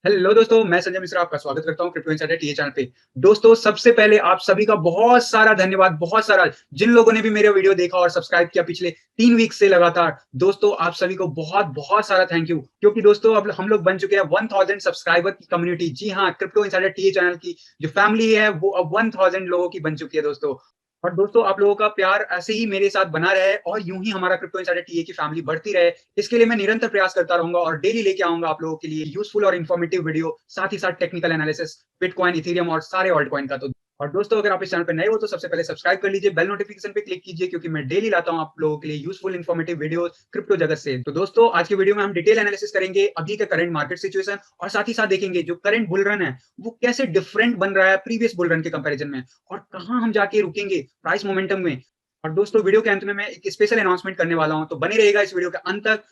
Hello दोस्तों, मैं संजय मिश्रा आपका स्वागत करता हूँ क्रिप्टो इनसाइडर टीए चैनल पे। दोस्तों, सबसे पहले आप सभी का बहुत सारा धन्यवाद, बहुत सारा जिन लोगों ने भी मेरा वीडियो देखा और सब्सक्राइब किया पिछले 3 वीक से लगातार। दोस्तों, आप सभी को बहुत-बहुत सारा थैंक यू क्योंकि दोस्तों अब हम लोग बन चुके हैं 1000 सब्सक्राइबर की कम्युनिटी। जी हाँ, क्रिप्टो इनसाइडर टीए चैनल की जो फैमिली है वो अब 1000 लोगों की बन चुकी है दोस्तों। और दोस्तों, आप लोगों का प्यार ऐसे ही मेरे साथ बना रहे और यूँ ही हमारा क्रिप्टो इनसाइडर टीए की फैमिली बढ़ती रहे, इसके लिए मैं निरंतर प्रयास करता रहूँगा और डेली लेके आऊँगा आप लोगों के लिए यूज़फुल और इन्फॉर्मेटिव वीडियो, साथ ही साथ टेक्निकल एनालिसिस, बिटकॉइन, इथेरियम और सारे ऑल्ट कॉइन का। तो और दोस्तों, अगर आप इस चैनल पे नए हो तो सबसे पहले सब्सक्राइब कर लीजिए, बेल नोटिफिकेशन पे क्लिक कीजिए क्योंकि मैं डेली लाता हूँ आप लोगों के लिए यूज़फुल इन्फॉर्मेटिव वीडियो क्रिप्टो जगत से। तो दोस्तों, आज की वीडियो में हम डिटेल एनालिसिस करेंगे अभी के करंट मार्केट सिचुएशन और साथ ही साथ देखेंगे जो करंट बुल रन है, वो कैसे डिफरेंट बन रहा है प्रीवियस बुल रन के कंपैरिजन में और कहाँ हम जाके रुकेंगे प्राइस मोमेंटम में। और दोस्तों, वीडियो के अंत में मैं एक स्पेशल अनाउंसमेंट करने वाला हूँ, तो बने रहिएगा इस वीडियो के अंत तक।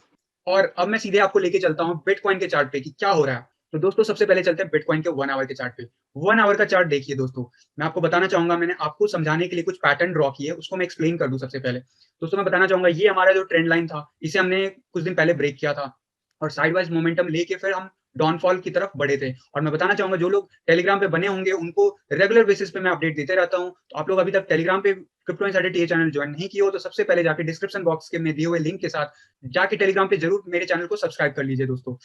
और अब मैं सीधे आपको लेके चलता हूँ बिटकॉइन के चार्ट पे कि क्या हो रहा है। तो दोस्तों, सबसे पहले चलते हैं बिटकॉइन के 1 आवर के चार्ट पे। 1 आवर का चार्ट देखिए दोस्तों, मैं आपको बताना चाहूँगा, मैंने आपको समझाने के लिए कुछ पैटर्न ड्रॉ किए, उसको मैं एक्सप्लेन कर दूँ सबसे पहले। दोस्तों, मैं बताना चाहूँगा ये हमारा जो ट्रेंड लाइन था, इसे हमने कुछ दिन पहले ब्रेक किया था और साइडवाइज़ मोमेंटम लेके फिर हम डाउनफॉल की तरफ बढ़े थे। और मैं बताना चाहूँगा जो लोग टेलीग्राम पे बने होंगे उनको रेगुलर बेसिस पे मैं अपडेट देते रहता हूँ। तो आप लोग अभी तक टेलीग्राम पे crypto insider TA channel join नहीं किए हो तो सबसे पहले जाके डिस्क्रिप्शन बॉक्स के में दिए हुए लिंक के साथ जाके टेलीग्राम पे ज़रूर मेरे चैनल को सब्सक्राइब कर लीजिए दोस्तों।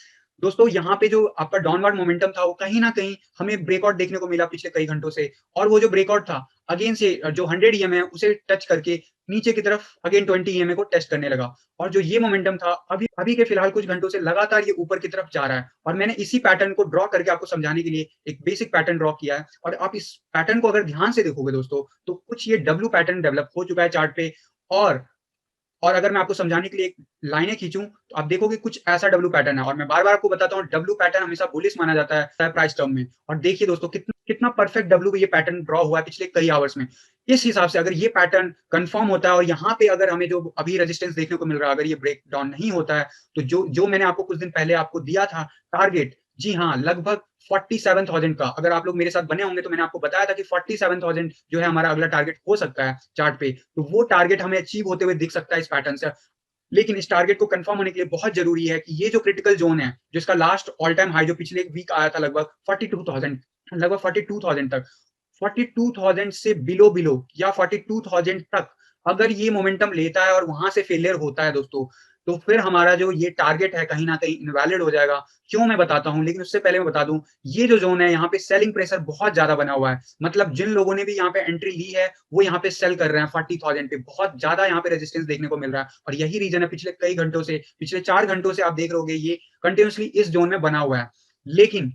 दोस्तों, यहाँ पे जो आपका डाउनवार्ड मोमेंटम था वो कहीं न कहीं हमें ब्रेकआउट देखने को मिला पिछले कई घंटों से और वो जो ब्रेकआउट था अगेन से जो 100 ईएमए है उसे टच करके नीचे की तरफ अगेन 20 ईएमए को टेस्ट करने लगा। और जो ये मोमेंटम था अभी अभी के फिलहाल कुछ घंटों से लगातार ये ऊपर की तरफ जा रहा है और मैंने इसी पैटर्न को ड्रॉ करके आपको समझाने के लिए एक बेसिक पैटर्न ड्रॉ किया है। और आप इस पैटर्न को अगर ध्यान से देखोगे दोस्तों, तो कुछ ये डब्ल्यू पैटर्न डेवलप हो चुका है चार्ट पे। और और अगर मैं आपको समझाने के लिए एक लाइनें खींचूँ, तो आप देखोगे कुछ ऐसा डब्ल्यू पैटर्न है और मैं बार-बार आपको बताता हूँ डब्ल्यू पैटर्न हमेशा बुलिश माना जाता है प्राइस टर्म में। और देखिए दोस्तों, कितना कितना परफेक्ट डब्ल्यू ये पैटर्न ड्रॉ हुआ है पिछले कई आवर्स में। इस हिसाब से अगर ये पैटर्न कन्फर्म होता है और यहाँ पे अगर हमें जो अभी रेजिस्टेंस देखने को मिल रहा है, अगर ये ब्रेक डाउन नहीं होता है, तो जो जो मैंने आपको कुछ दिन पहले आपको दिया था टारगेट, जी हाँ, लगभग 47,000 का, अगर आप लोग मेरे साथ बने होंगे तो मैंने आपको बताया था कि 47,000 जो है हमारा अगला टारगेट हो सकता है चार्ट पे। तो वो टारगेट हमें अचीव होते हुए दिख सकता है इस पैटर्न से। लेकिन इस टारगेट को कंफर्म होने के लिए बहुत ज़रूरी है कि ये जो क्रिटिकल ज़ोन है, जिसका लास्ट ऑल टाइम हाई जो पिछले वीक आया था लगभग 42,000, लगभग 42,000 तक, 42,000 से बिलो या 42,000 तक अगर ये मोमेंटम लेता है और वहाँ से फेलियर होता है दोस्तों, तो फिर हमारा जो ये टारगेट है कहीं न कहीं इनवैलिड हो जाएगा। क्यों मैं बताता हूँ, लेकिन उससे पहले मैं बता दूँ, ये जो ज़ोन है यहाँ पे सेलिंग प्रेशर बहुत ज़्यादा बना हुआ है। मतलब जिन लोगों ने भी यहाँ पे एंट्री ली है, वो यहाँ पे सेल कर रहे हैं 40,000 पे। बहुत ज़्यादा यहाँ पे रेजिस्टेंस देखने को मिल रहा है और यही रीज़न है पिछले कई घंटों से, पिछले 4 घंटों से आप देख रहे होंगे ये कंटीन्यूअसली इस ज़ोन में बना हुआ है। लेकिन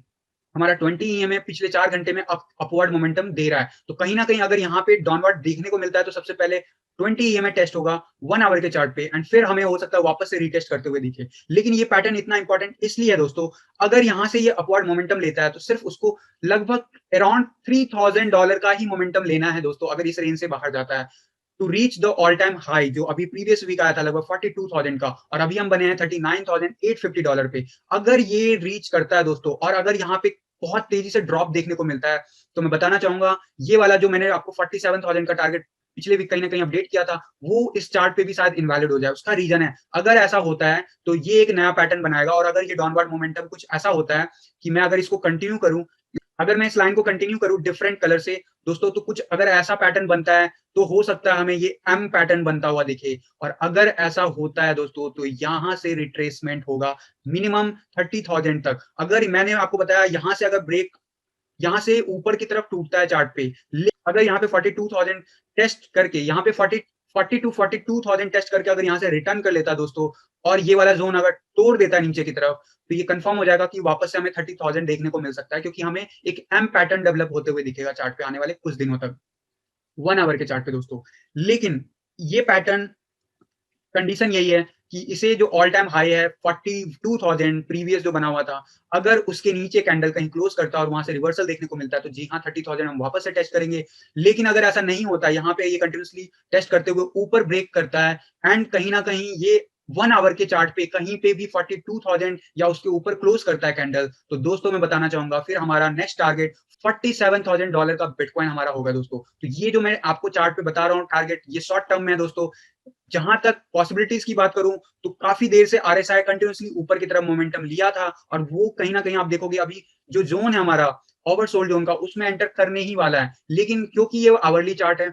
हमारा 20 ईएमए पिछले 4 घंटे में अपवर्ड मोमेंटम दे रहा है। तो कहीं न कहीं अगर यहाँ पे डाउनवर्ड देखने को मिलता है तो सबसे पहले 20 ईएमए टेस्ट होगा 1 आवर के चार्ट पे एंड फिर हमें हो सकता है वापस से रीटेस्ट करते हुए दिखे। लेकिन ये पैटर्न इतना इंपॉर्टेंट इसलिए है दोस्तों, अगर यहाँ से ये अपवर्ड मोमेंटम लेता है तो सिर्फ उसको लगभग अराउंड $3,000 का ही मोमेंटम लेना है दोस्तों, अगर इस रेंज से बाहर जाता है। To reach the all time high जो अभी प्रीवियस वीक आया था लगभग 42,000 का और अभी हम बने हैं $39,850 पे। अगर ये रीच करता है दोस्तों और अगर यहाँ पे बहुत तेजी से ड्रॉप देखने को मिलता है, तो मैं बताना चाहूँगा ये वाला जो मैंने आपको 47,000 का टारगेट पिछले वीक कहीं न कहीं अपडेट किया था, वो इस चार्ट पे भी शायद इनवैलिड हो जाए। उसका रीज़न है, अगर ऐसा होता है, तो ये एक नया पैटर्न बनाएगा और अगर ये डाउनवर्ड मोमेंटम कुछ ऐसा होता है कि मैं अगर इसको कंटिन्यू करूँ, अगर मैं इस लाइन को कंटिन्यू करूँ डिफरेंट कलर से दोस्तों, तो कुछ अगर ऐसा पैटर्न बनता है, तो हो सकता है हमें ये एम पैटर्न बनता हुआ दिखे और अगर ऐसा होता है दोस्तों, तो यहाँ से रिट्रेसमेंट होगा मिनिमम 30,000 तक। अगर मैंने आपको बताया यहाँ से अगर ब्रेक यहाँ से ऊपर की तरफ टूटता है चार्ट पे, अगर यहाँ पे 42,000 टेस्ट करके यहाँ पे 40 टू 42,000 टेस्ट करके अगर यहाँ से रिटर्न कर लेता है दोस्तों और ये वाला ज़ोन अगर तोड़ देता है नीचे की तरफ, तो ये कंफर्म हो जाएगा कि वापस से हमें 30,000 देखने को मिल सकता है क्योंकि हमें एक एम पैटर्न डेवलप होते हुए दिखेगा चार्ट पे आने वाले कुछ दिनों तक, 1 आवर के चार्ट पे दोस्तों। लेकिन ये पैटर्न कंडीशन यही है कि इसे जो ऑल टाइम हाई है 42,000 प्रीवियस जो बना हुआ था, अगर उसके नीचे कैंडल कहीं क्लोज करता है और वहां से रिवर्सल देखने को मिलता है तो जी हाँ 30,000 हम वापस से टेस्ट करेंगे। लेकिन अगर ऐसा नहीं होता, यहाँ पे ये कंटिन्यूसली टेस्ट करते हुए ऊपर ब्रेक करता है एंड कहीं ना कहीं ये 1 आवर के चार्ट पे कहीं पे भी 42,000 या उसके ऊपर क्लोज करता है कैंडल, तो दोस्तों मैं बताना चाहूंगा फिर हमारा नेक्स्ट टारगेट $47,000 का बिटकॉइन हमारा होगा दोस्तों। तो ये जो मैं आपको चार्ट पे बता रहा हूँ टारगेट, ये शॉर्ट टर्म में है दोस्तों। जहां तक पॉसिबिलिटीज की बात करूं तो काफी देर से आरएसआई कंटिन्यूसली ऊपर की तरफ मोमेंटम लिया था और वो कहीं ना कहीं आप देखोगे अभी जो जोन है हमारा ओवरसोल्ड जोन का उसमें एंटर करने ही वाला है। लेकिन क्योंकि ये आवरली चार्ट है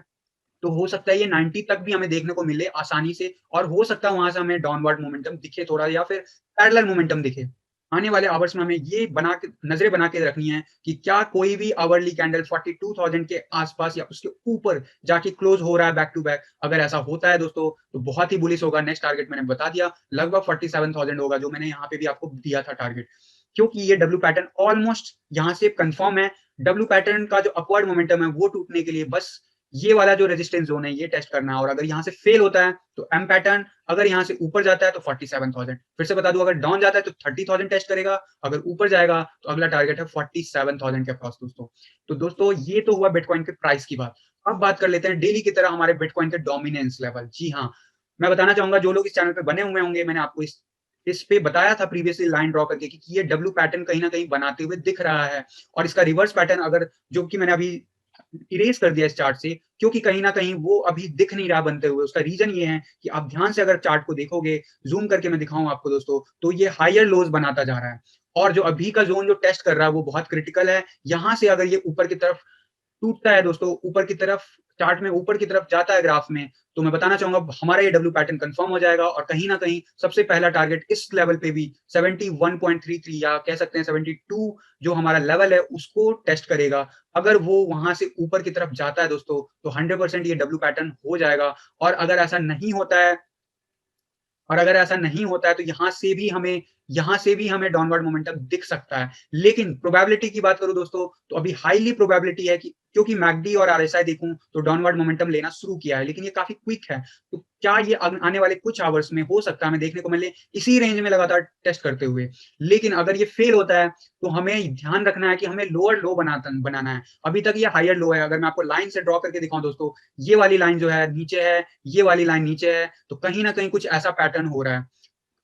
तो हो सकता है ये 90 तक भी हमें देखने को मिले आसानी से और हो सकता है वहां से हमें डाउनवर्ड मोमेंटम दिखे थोड़ा या फिर पैरेलल मोमेंटम दिखे। आने वाले आवर्स में हमें ये बना के नजरें बना के रखनी है कि क्या कोई भी आवरली कैंडल 42,000 के आसपास या उसके ऊपर जाके क्लोज हो रहा है बैक टू बैक। अगर ऐसा होता है दोस्तों तो बहुत ही बुलिश होगा। नेक्स्ट टारगेट मैंने बता दिया लगभग 47,000 होगा जो मैंने यहाँ पे भी आपको दिया था टारगेट। क्योंकि ये डब्ल्यू पैटर्न ऑलमोस्ट यहाँ से कंफर्म है। डब्ल्यू पैटर्न का जो अपवर्ड मोमेंटम है वो टूटने के लिए बस ये वाला जो रेजिस्टेंस जोन है ये टेस्ट करना है और अगर यहाँ से फेल होता है तो एम पैटर्न अगर यहाँ से ऊपर जाता है तो 47,000। फिर से बता दूं अगर डाउन जाता है तो 30,000 टेस्ट करेगा। अगर ऊपर जाएगा तो अगला टारगेट है 47,000 के अक्रॉस दोस्तों। तो दोस्तों ये तो हुआ बिटकॉइन के प्राइस की बात। अब बात कर लेते हैं डेली की तरह हमारे बिटकॉइन के डोमिनेंस लेवल। जी हाँ, मैं बताना चाहूंगा जो लोग इस चैनल पे बने हुए होंगे मैंने आपको इस पे बताया था प्रीवियसली लाइन ड्रॉ करके कि ये डब्ल्यू पैटर्न कहीं ना कहीं बनाते हुए दिख रहा है और इसका रिवर्स पैटर्न अगर जो कि मैंने अभी इरेज कर दिया इस चार्ट से क्योंकि कहीं ना कहीं वो अभी दिख नहीं रहा बनते हुए। उसका रीजन ये है कि आप ध्यान से अगर चार्ट को देखोगे जूम करके मैं दिखाऊं आपको दोस्तों तो ये हायर लोज बनाता जा रहा है और जो अभी का जोन जो टेस्ट कर रहा है वो बहुत क्रिटिकल है। यहाँ से अगर ये ऊपर की तरफ टूटता है दोस्तों ऊपर की तरफ चार्ट में ऊपर की तरफ जाता है ग्राफ में तो मैं बताना चाहूंगा हमारा ये डब्ल्यू पैटर्न कंफर्म हो जाएगा और कहीं ना कहीं सबसे पहला टारगेट इस लेवल पे भी 71.33 या कह सकते हैं 72 जो हमारा लेवल है उसको टेस्ट करेगा। अगर वो वहां से ऊपर की तरफ जाता है दोस्तों तो 100% ये डब्ल्यू पैटर्न हो जाएगा और अगर ऐसा नहीं होता है तो यहाँ से भी हमें डाउनवर्ड मोमेंटम दिख सकता है। लेकिन प्रोबेबिलिटी की बात करूं दोस्तों तो अभी हाईली प्रोबेबिलिटी है कि क्योंकि मैकडी और आरएसआई देखूं तो डाउनवर्ड मोमेंटम लेना शुरू किया है लेकिन ये काफी क्विक है। तो क्या ये आने वाले कुछ आवर्स में हो सकता है हमें देखने को मिले इसी रेंज में लगातार टेस्ट करते हुए। लेकिन अगर ये फेल होता है तो हमें ध्यान रखना है कि हमें लोअर लो बनाना है। अभी तक ये हायर लो है। अगर मैं आपको लाइन से ड्रॉ करके दिखाऊं दोस्तों ये वाली लाइन जो है नीचे है ये वाली लाइन नीचे है तो कहीं ना कहीं कुछ ऐसा पैटर्न हो रहा है।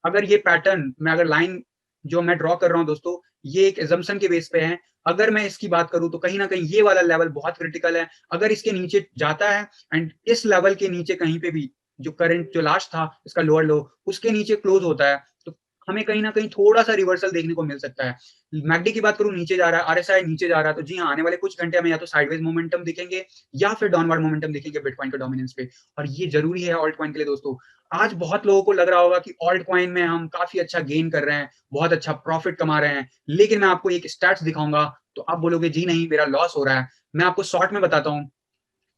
अगर ये पैटर्न मैं अगर लाइन जो मैं ड्रॉ कर रहा हूं दोस्तों ये एक एजम्पशन के बेस पे है। अगर मैं इसकी बात करूं तो कहीं ना कहीं ये वाला लेवल बहुत क्रिटिकल है। अगर इसके नीचे जाता है एंड इस लेवल के नीचे कहीं पे भी जो करंट जो लास्ट था इसका लोअर लो उसके नीचे क्लोज होता है तो हमें कहीं ना कहीं थोड़ा सा रिवर्सल देखने को मिल सकता है। मैकडी की बात करूं नीचे जा रहा है आरएसआई नीचे जा रहा है तो जी हाँ आने वाले कुछ घंटे में या तो साइडवेज मोमेंटम दिखेंगे या फिर डाउनवर्ड मोमेंटम दिखेंगे बिटकॉइन के डोमिनेंस पे। और ये जरूरी है ऑल्ट कॉइन के लिए दोस्तों। आज बहुत लोगों को लग रहा होगा कि ऑल्ट कॉइन में हम काफी अच्छा गेन कर रहे हैं बहुत अच्छा प्रॉफिट कमा रहे हैं लेकिन मैं आपको एक स्टैट्स दिखाऊंगा तो आप बोलोगे जी नहीं मेरा लॉस हो रहा है। मैं आपको शॉर्ट में बताता हूँ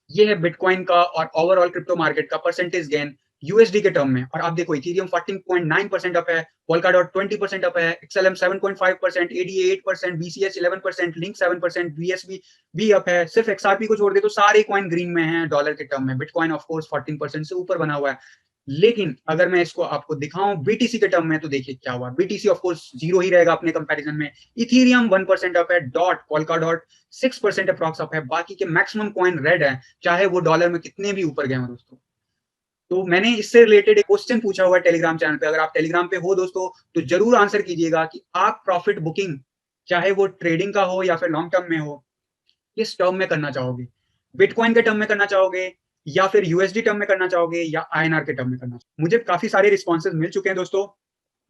ये है बिटकॉइन का और ओवरऑल क्रिप्टो मार्केट का परसेंटेज गेन यूएसडी के टर्म में। और आप देखो इथेरियम 14.9% अप है पोल्काडॉट 20% अप है XLM 7.5% ADA 8% BCH 11% link 7% BSB भी अप है। सिर्फ एक्सआरपी को छोड़ दे तो सारे कॉइन ग्रीन में हैं डॉलर के टर्म में। बिटकॉइन ऑफ कोर्स 14% से ऊपर बना हुआ है। लेकिन अगर मैं इसको आपको दिखाऊं बीटीसी के टर्म में तो देखिए क्या हुआ। बीटीसी ऑफ कोर्स जीरो ही रहेगा अपने कंपैरिजन में। इथेरियम 1% अप है डॉट पोल्काडॉट 6% अप्रॉक्स अप है। बाकी के मैक्सिमम कॉइन रेड है चाहे वो डॉलर में कितने भी ऊपर गए हो दोस्तों। तो मैंने इससे रिलेटेड एक क्वेश्चन पूछा हुआ है टेलीग्राम चैनल पे। अगर आप टेलीग्राम पे हो दोस्तों तो जरूर आंसर कीजिएगा कि आप प्रॉफिट बुकिंग चाहे वो ट्रेडिंग का हो या फिर लॉन्ग टर्म में हो किस टर्म में करना चाहोगे। बिटकॉइन के टर्म में करना चाहोगे या फिर यूएसडी टर्म में करना चाहोगे या आईएनआर के टर्म में करना चाहोगे। मुझे काफी सारे रिस्पॉन्सेज मिल चुके हैं दोस्तों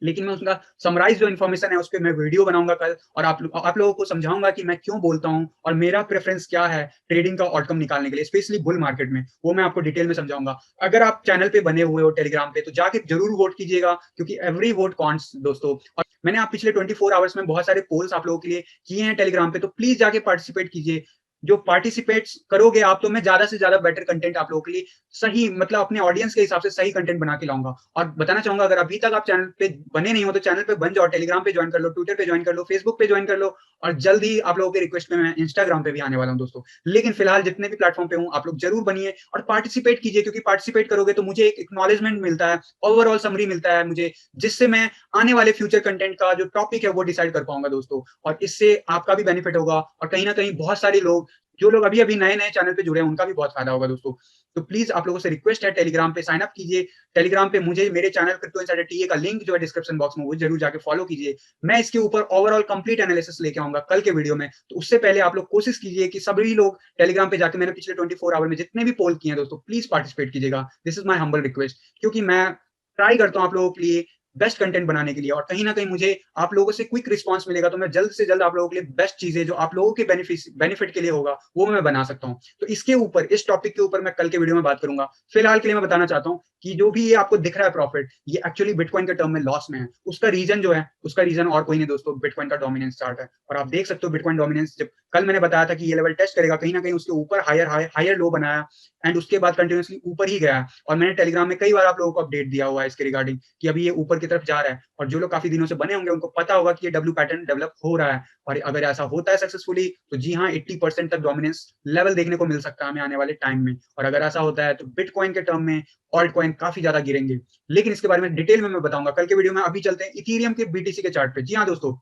लेकिन मैं उसका समराइज जो इन्फॉर्मेशन है उस पर मैं वीडियो बनाऊंगा कल और आप लोगों को समझाऊंगा कि मैं क्यों बोलता हूं और मेरा प्रेफरेंस क्या है ट्रेडिंग का आउटकम निकालने के लिए स्पेशली बुल मार्केट में। वो मैं आपको डिटेल में समझाऊंगा। अगर आप चैनल पे बने हुए हो टेलीग्राम पे तो जाके जरूर वोट कीजिएगा क्योंकि एवरी वोट काउंट्स दोस्तों। और मैंने आप पिछले 24 आवर्स में बहुत सारे पोल्स आप लोगों के लिए किए हैं टेलीग्राम पे तो प्लीज जाके पार्टिसिपेट कीजिए। जो पार्टिसिपेट करोगे आप तो मैं ज्यादा से ज्यादा बेटर कंटेंट आप लोगों के लिए सही मतलब अपने ऑडियंस के हिसाब से सही कंटेंट बना के लाऊंगा। और बताना चाहूंगा अगर अभी तक आप चैनल पे बने नहीं हो तो चैनल पे बन जाओ टेलीग्राम पे ज्वाइन कर लो ट्विटर पे ज्वाइन कर लो फेसबुक पे ज्वाइन कर लो और जल्द ही आप लोगों के रिक्वेस्ट में मैं इंस्टाग्राम पे भी आने वाला हूं दोस्तों। लेकिन फिलहाल जितने भी प्लेटफॉर्म पे हूं आप लोग जरूर बनिए और पार्टिसिपेट कीजिए क्योंकि पार्टिसिपेट करोगे तो मुझे एक एक्नॉलेजमेंट मिलता है ओवरऑल समरी मिलता है मुझे जिससे मैं आने वाले फ्यूचर कंटेंट का जो टॉपिक है वो डिसाइड कर पाऊंगा दोस्तों। और इससे आपका भी बेनिफिट होगा और कहीं ना कहीं बहुत सारे लोग जो लोग अभी-अभी नए-नए चैनल पे जुड़े हैं, उनका भी बहुत फायदा होगा दोस्तों। तो प्लीज़ आप लोगों से रिक्वेस्ट है, टेलीग्राम पे साइन अप कीजिए। टेलीग्राम पे मुझे मेरे चैनल क्रिप्टो इनसाइडर टीए का लिंक जो है डिस्क्रिप्शन बॉक्स में, वो ज़रूर जाके फॉलो कीजिए। मैं इसके ऊपर ओवरऑल कंप्लीट एनालिसिस लेके आऊँगा कल के वीडियो में। तो उससे पहले आप लोग कोशिश कीजिए कि सभी लोग टेलीग्राम पे जाके मैंने पिछले 24 आवर में जितने भी पोल किए हैं दोस्तों, प्लीज़ पार्टिसिपेट कीजिएगा। This is my humble request, क्योंकि मैं ट्राई करता हूँ आप लोगों के लिए बेस्ट कंटेंट बनाने के लिए, और कहीं न कहीं मुझे आप लोगों से क्विक रिस्पॉन्स मिलेगा, तो मैं जल्द से जल्द आप लोगों के लिए बेस्ट चीज़ें जो आप लोगों के बेनिफिट के लिए होगा, वो मैं बना सकता हूँ। तो इसके ऊपर, इस टॉपिक के ऊपर मैं कल के वीडियो में बात करूँगा। फिलहाल के लिए मैं बताना चाहता हूँ कि जो भी ये आपको दिख रहा है प्रॉफिट, ये एक्चुअली बिटकॉइन के टर्म में लॉस में है। उसका रीज़न जो है, उसका रीज़न और कोई नहीं दोस्तों, बिटकॉइन का डोमिनेंस चार्ट है। और आप देख सकते हो बिटकॉइन डोमिनेंस, जब कल मैंने बताया था कि ये लेवल टेस्ट करेगा, कहीं न कहीं उसके ऊपर हायर लो बनाया एंड उसके बाद कंटिन्यूअसली ऊपर ही गया। और मैंने टेलीग्राम में कई बार आप लोगों को अपडेट दिया हुआ है इसके रिगार्डिंग कि अभी ये ऊपर की तरफ जा रहा है, और जो लोग काफ़ी दिनों से बने होंगे उनको पता होगा कि ये डब्ल्यू पैटर्न डेवलप हो रहा है। और अगर ऐसा होता है सक्सेसफुली, तो जी हाँ, 80% तक डोमिनेंस लेवल देखने को मिल सकता है हमें आने वाले टाइम में। और अगर ऐसा होता है तो बिटकॉइन के टर्म में ऑल्ट कॉइन काफ़ी ज़्यादा गिरेंगे। लेकिन इसके बारे में डिटेल में मैं बताऊँगा कल के वीडियो में। अभी चलते हैं इथेरियम के बीटीसी के चार्ट पे। जी हाँ दोस्तों,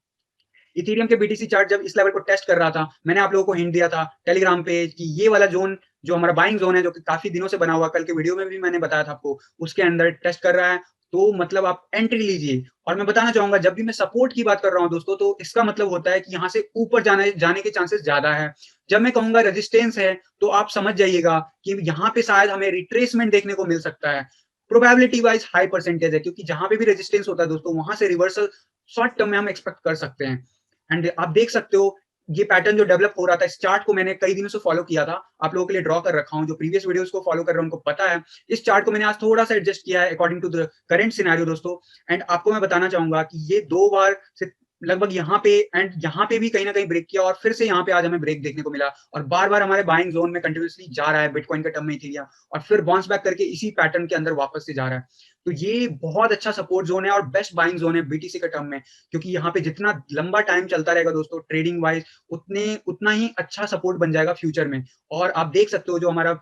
इथेरियम के बीटीसी चार्ट जब इस लेवल को टेस्ट कर रहा था, मैंने आप लोगों को हिंट दिया था टेलीग्राम पे कि ये वाला ज़ोन जो हमारा बाइंग ज़ोन है, जो कि काफ़ी दिनों से बना हुआ, कल के वीडियो में भी मैंने बताया था आपको, उसके अंदर टेस्ट कर रहा है, तो मतलब आप एंट्री लीजिए। और मैं बताना चाहूँगा, जब भी मैं सपोर्ट की बात कर रहा हूँ दोस्तों, तो इसका मतलब होता है कि यहाँ से ऊपर जाने के चांसेस ज़्यादा है। जब मैं कहूँगा रेजिस्टेंस है, तो आप समझ जाइएगा कि यहाँ पे शायद हमें रिट्रेसमेंट देखने को मिल सकता है। प्रोबेबिलिटी वाइज़ हाई परसेंटेज है, क्योंकि जहाँ पे भी रेजिस्टेंस होता है दोस्तों, वहाँ से रिवर्सल शॉर्ट टर्म में हम एक्सपेक्ट कर सकते हैं। एंड आप देख सकते हो, ये पैटर्न जो डेवलप हो रहा था, इस चार्ट को मैंने कई दिनों से फॉलो किया था। आप लोगों के लिए ड्रॉ कर रखा हूँ, जो प्रीवियस वीडियोस को फॉलो कर रहे हैं उनको पता है। इस चार्ट को मैंने आज थोड़ा-सा एडजस्ट किया है according to the current scenario दोस्तों। एंड आपको मैं बताना चाहूँगा कि ये 2 बार से लगभग यहाँ पे एंड यहाँ पे भी कहीं न कहीं ब्रेक किया, और फिर से यहाँ पे आज हमें ब्रेक देखने को मिला, और बार-बार हमारे बाइंग ज़ोन में कंटीन्यूअसली जा रहा है बिटकॉइन के टर्म में इथेरियम, और फिर बाउंस बैक करके इसी पैटर्न के अंदर वापस से जा रहा है। तो ये बहुत अच्छा सपोर्ट ज़ोन है और बेस्ट बाइंग ज़ोन है बीटीसी के टर्म में, क्योंकि यहाँ पे जितना लंबा टाइम चलता रहेगा दोस्तों ट्रेडिंग वाइज़, उतना ही अच्छा सपोर्ट बन जाएगा फ्यूचर में। और आप देख सकते हो जो हमारा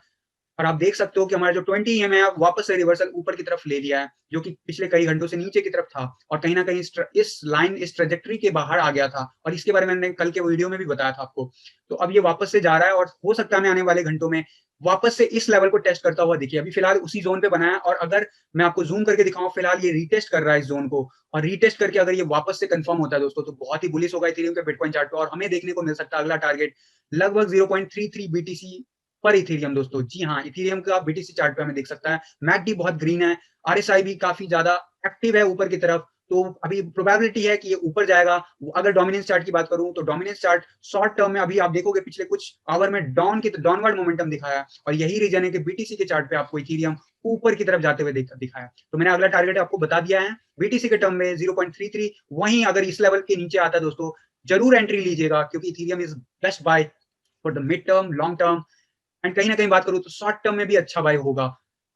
और आप देख सकते हो कि हमारा जो 20 ईएमए है, वापस से रिवर्सल ऊपर की तरफ ले लिया है, जो कि पिछले कई घंटों से नीचे की तरफ था, और कहीं न कहीं इस ट्रैजेक्टरी के बाहर आ गया था, और इसके बारे में मैंने कल के वीडियो में भी बताया था आपको। तो अब ये वापस से जा रहा है, और हो सकता है हमें आने वाले घंटों में वापस से इस लेवल को टेस्ट करता हुआ दिखे। अभी फिलहाल उसी ज़ोन पे बना है, और अगर मैं आपको ज़ूम करके दिखाऊँ, फिलहाल ये रीटेस्ट कर रहा है इस ज़ोन को, और रीटेस्ट करके अगर ये वापस से कन्फर्म होता है दोस्तों, तो बहुत ही बुलिश होगा इथेरियम के बिटकॉइन चार्ट पे, और हमें देखने को मिल सकता है अगला टारगेट लगभग 0.33 बीटीसी पर इथेरियम दोस्तों। जी हाँ, इथेरियम का बीटीसी चार्ट पे हमें दिख सकता है। मैकडी बहुत ग्रीन है, आरएसआई भी काफ़ी ज़्यादा एक्टिव है ऊपर की तरफ, तो अभी प्रोबेबिलिटी है कि ये ऊपर जाएगा। अगर डोमिनेंस चार्ट की बात करूँ, तो डोमिनेंस चार्ट शॉर्ट टर्म में अभी आप देखोगे पिछले कुछ आवर में डाउनवर्ड मोमेंटम दिखाया है, और यही रीज़न है कि बीटीसी के चार्ट पे आपको इथेरियम ऊपर की तरफ जाते हुए दिखा है। तो मैंने अगला टारगेट आपको बता दिया है, बीटीसी के टर्म में 0.33। वहीं अगर इस लेवल के नीचे आता है दोस्तों, ज़रूर एंट्री लीजिएगा, क्योंकि Ethereum is best buy for the mid term, long term, and कहीं न कहीं बात करूँ तो शॉर्ट टर्म में भी अच्छा बाय होगा,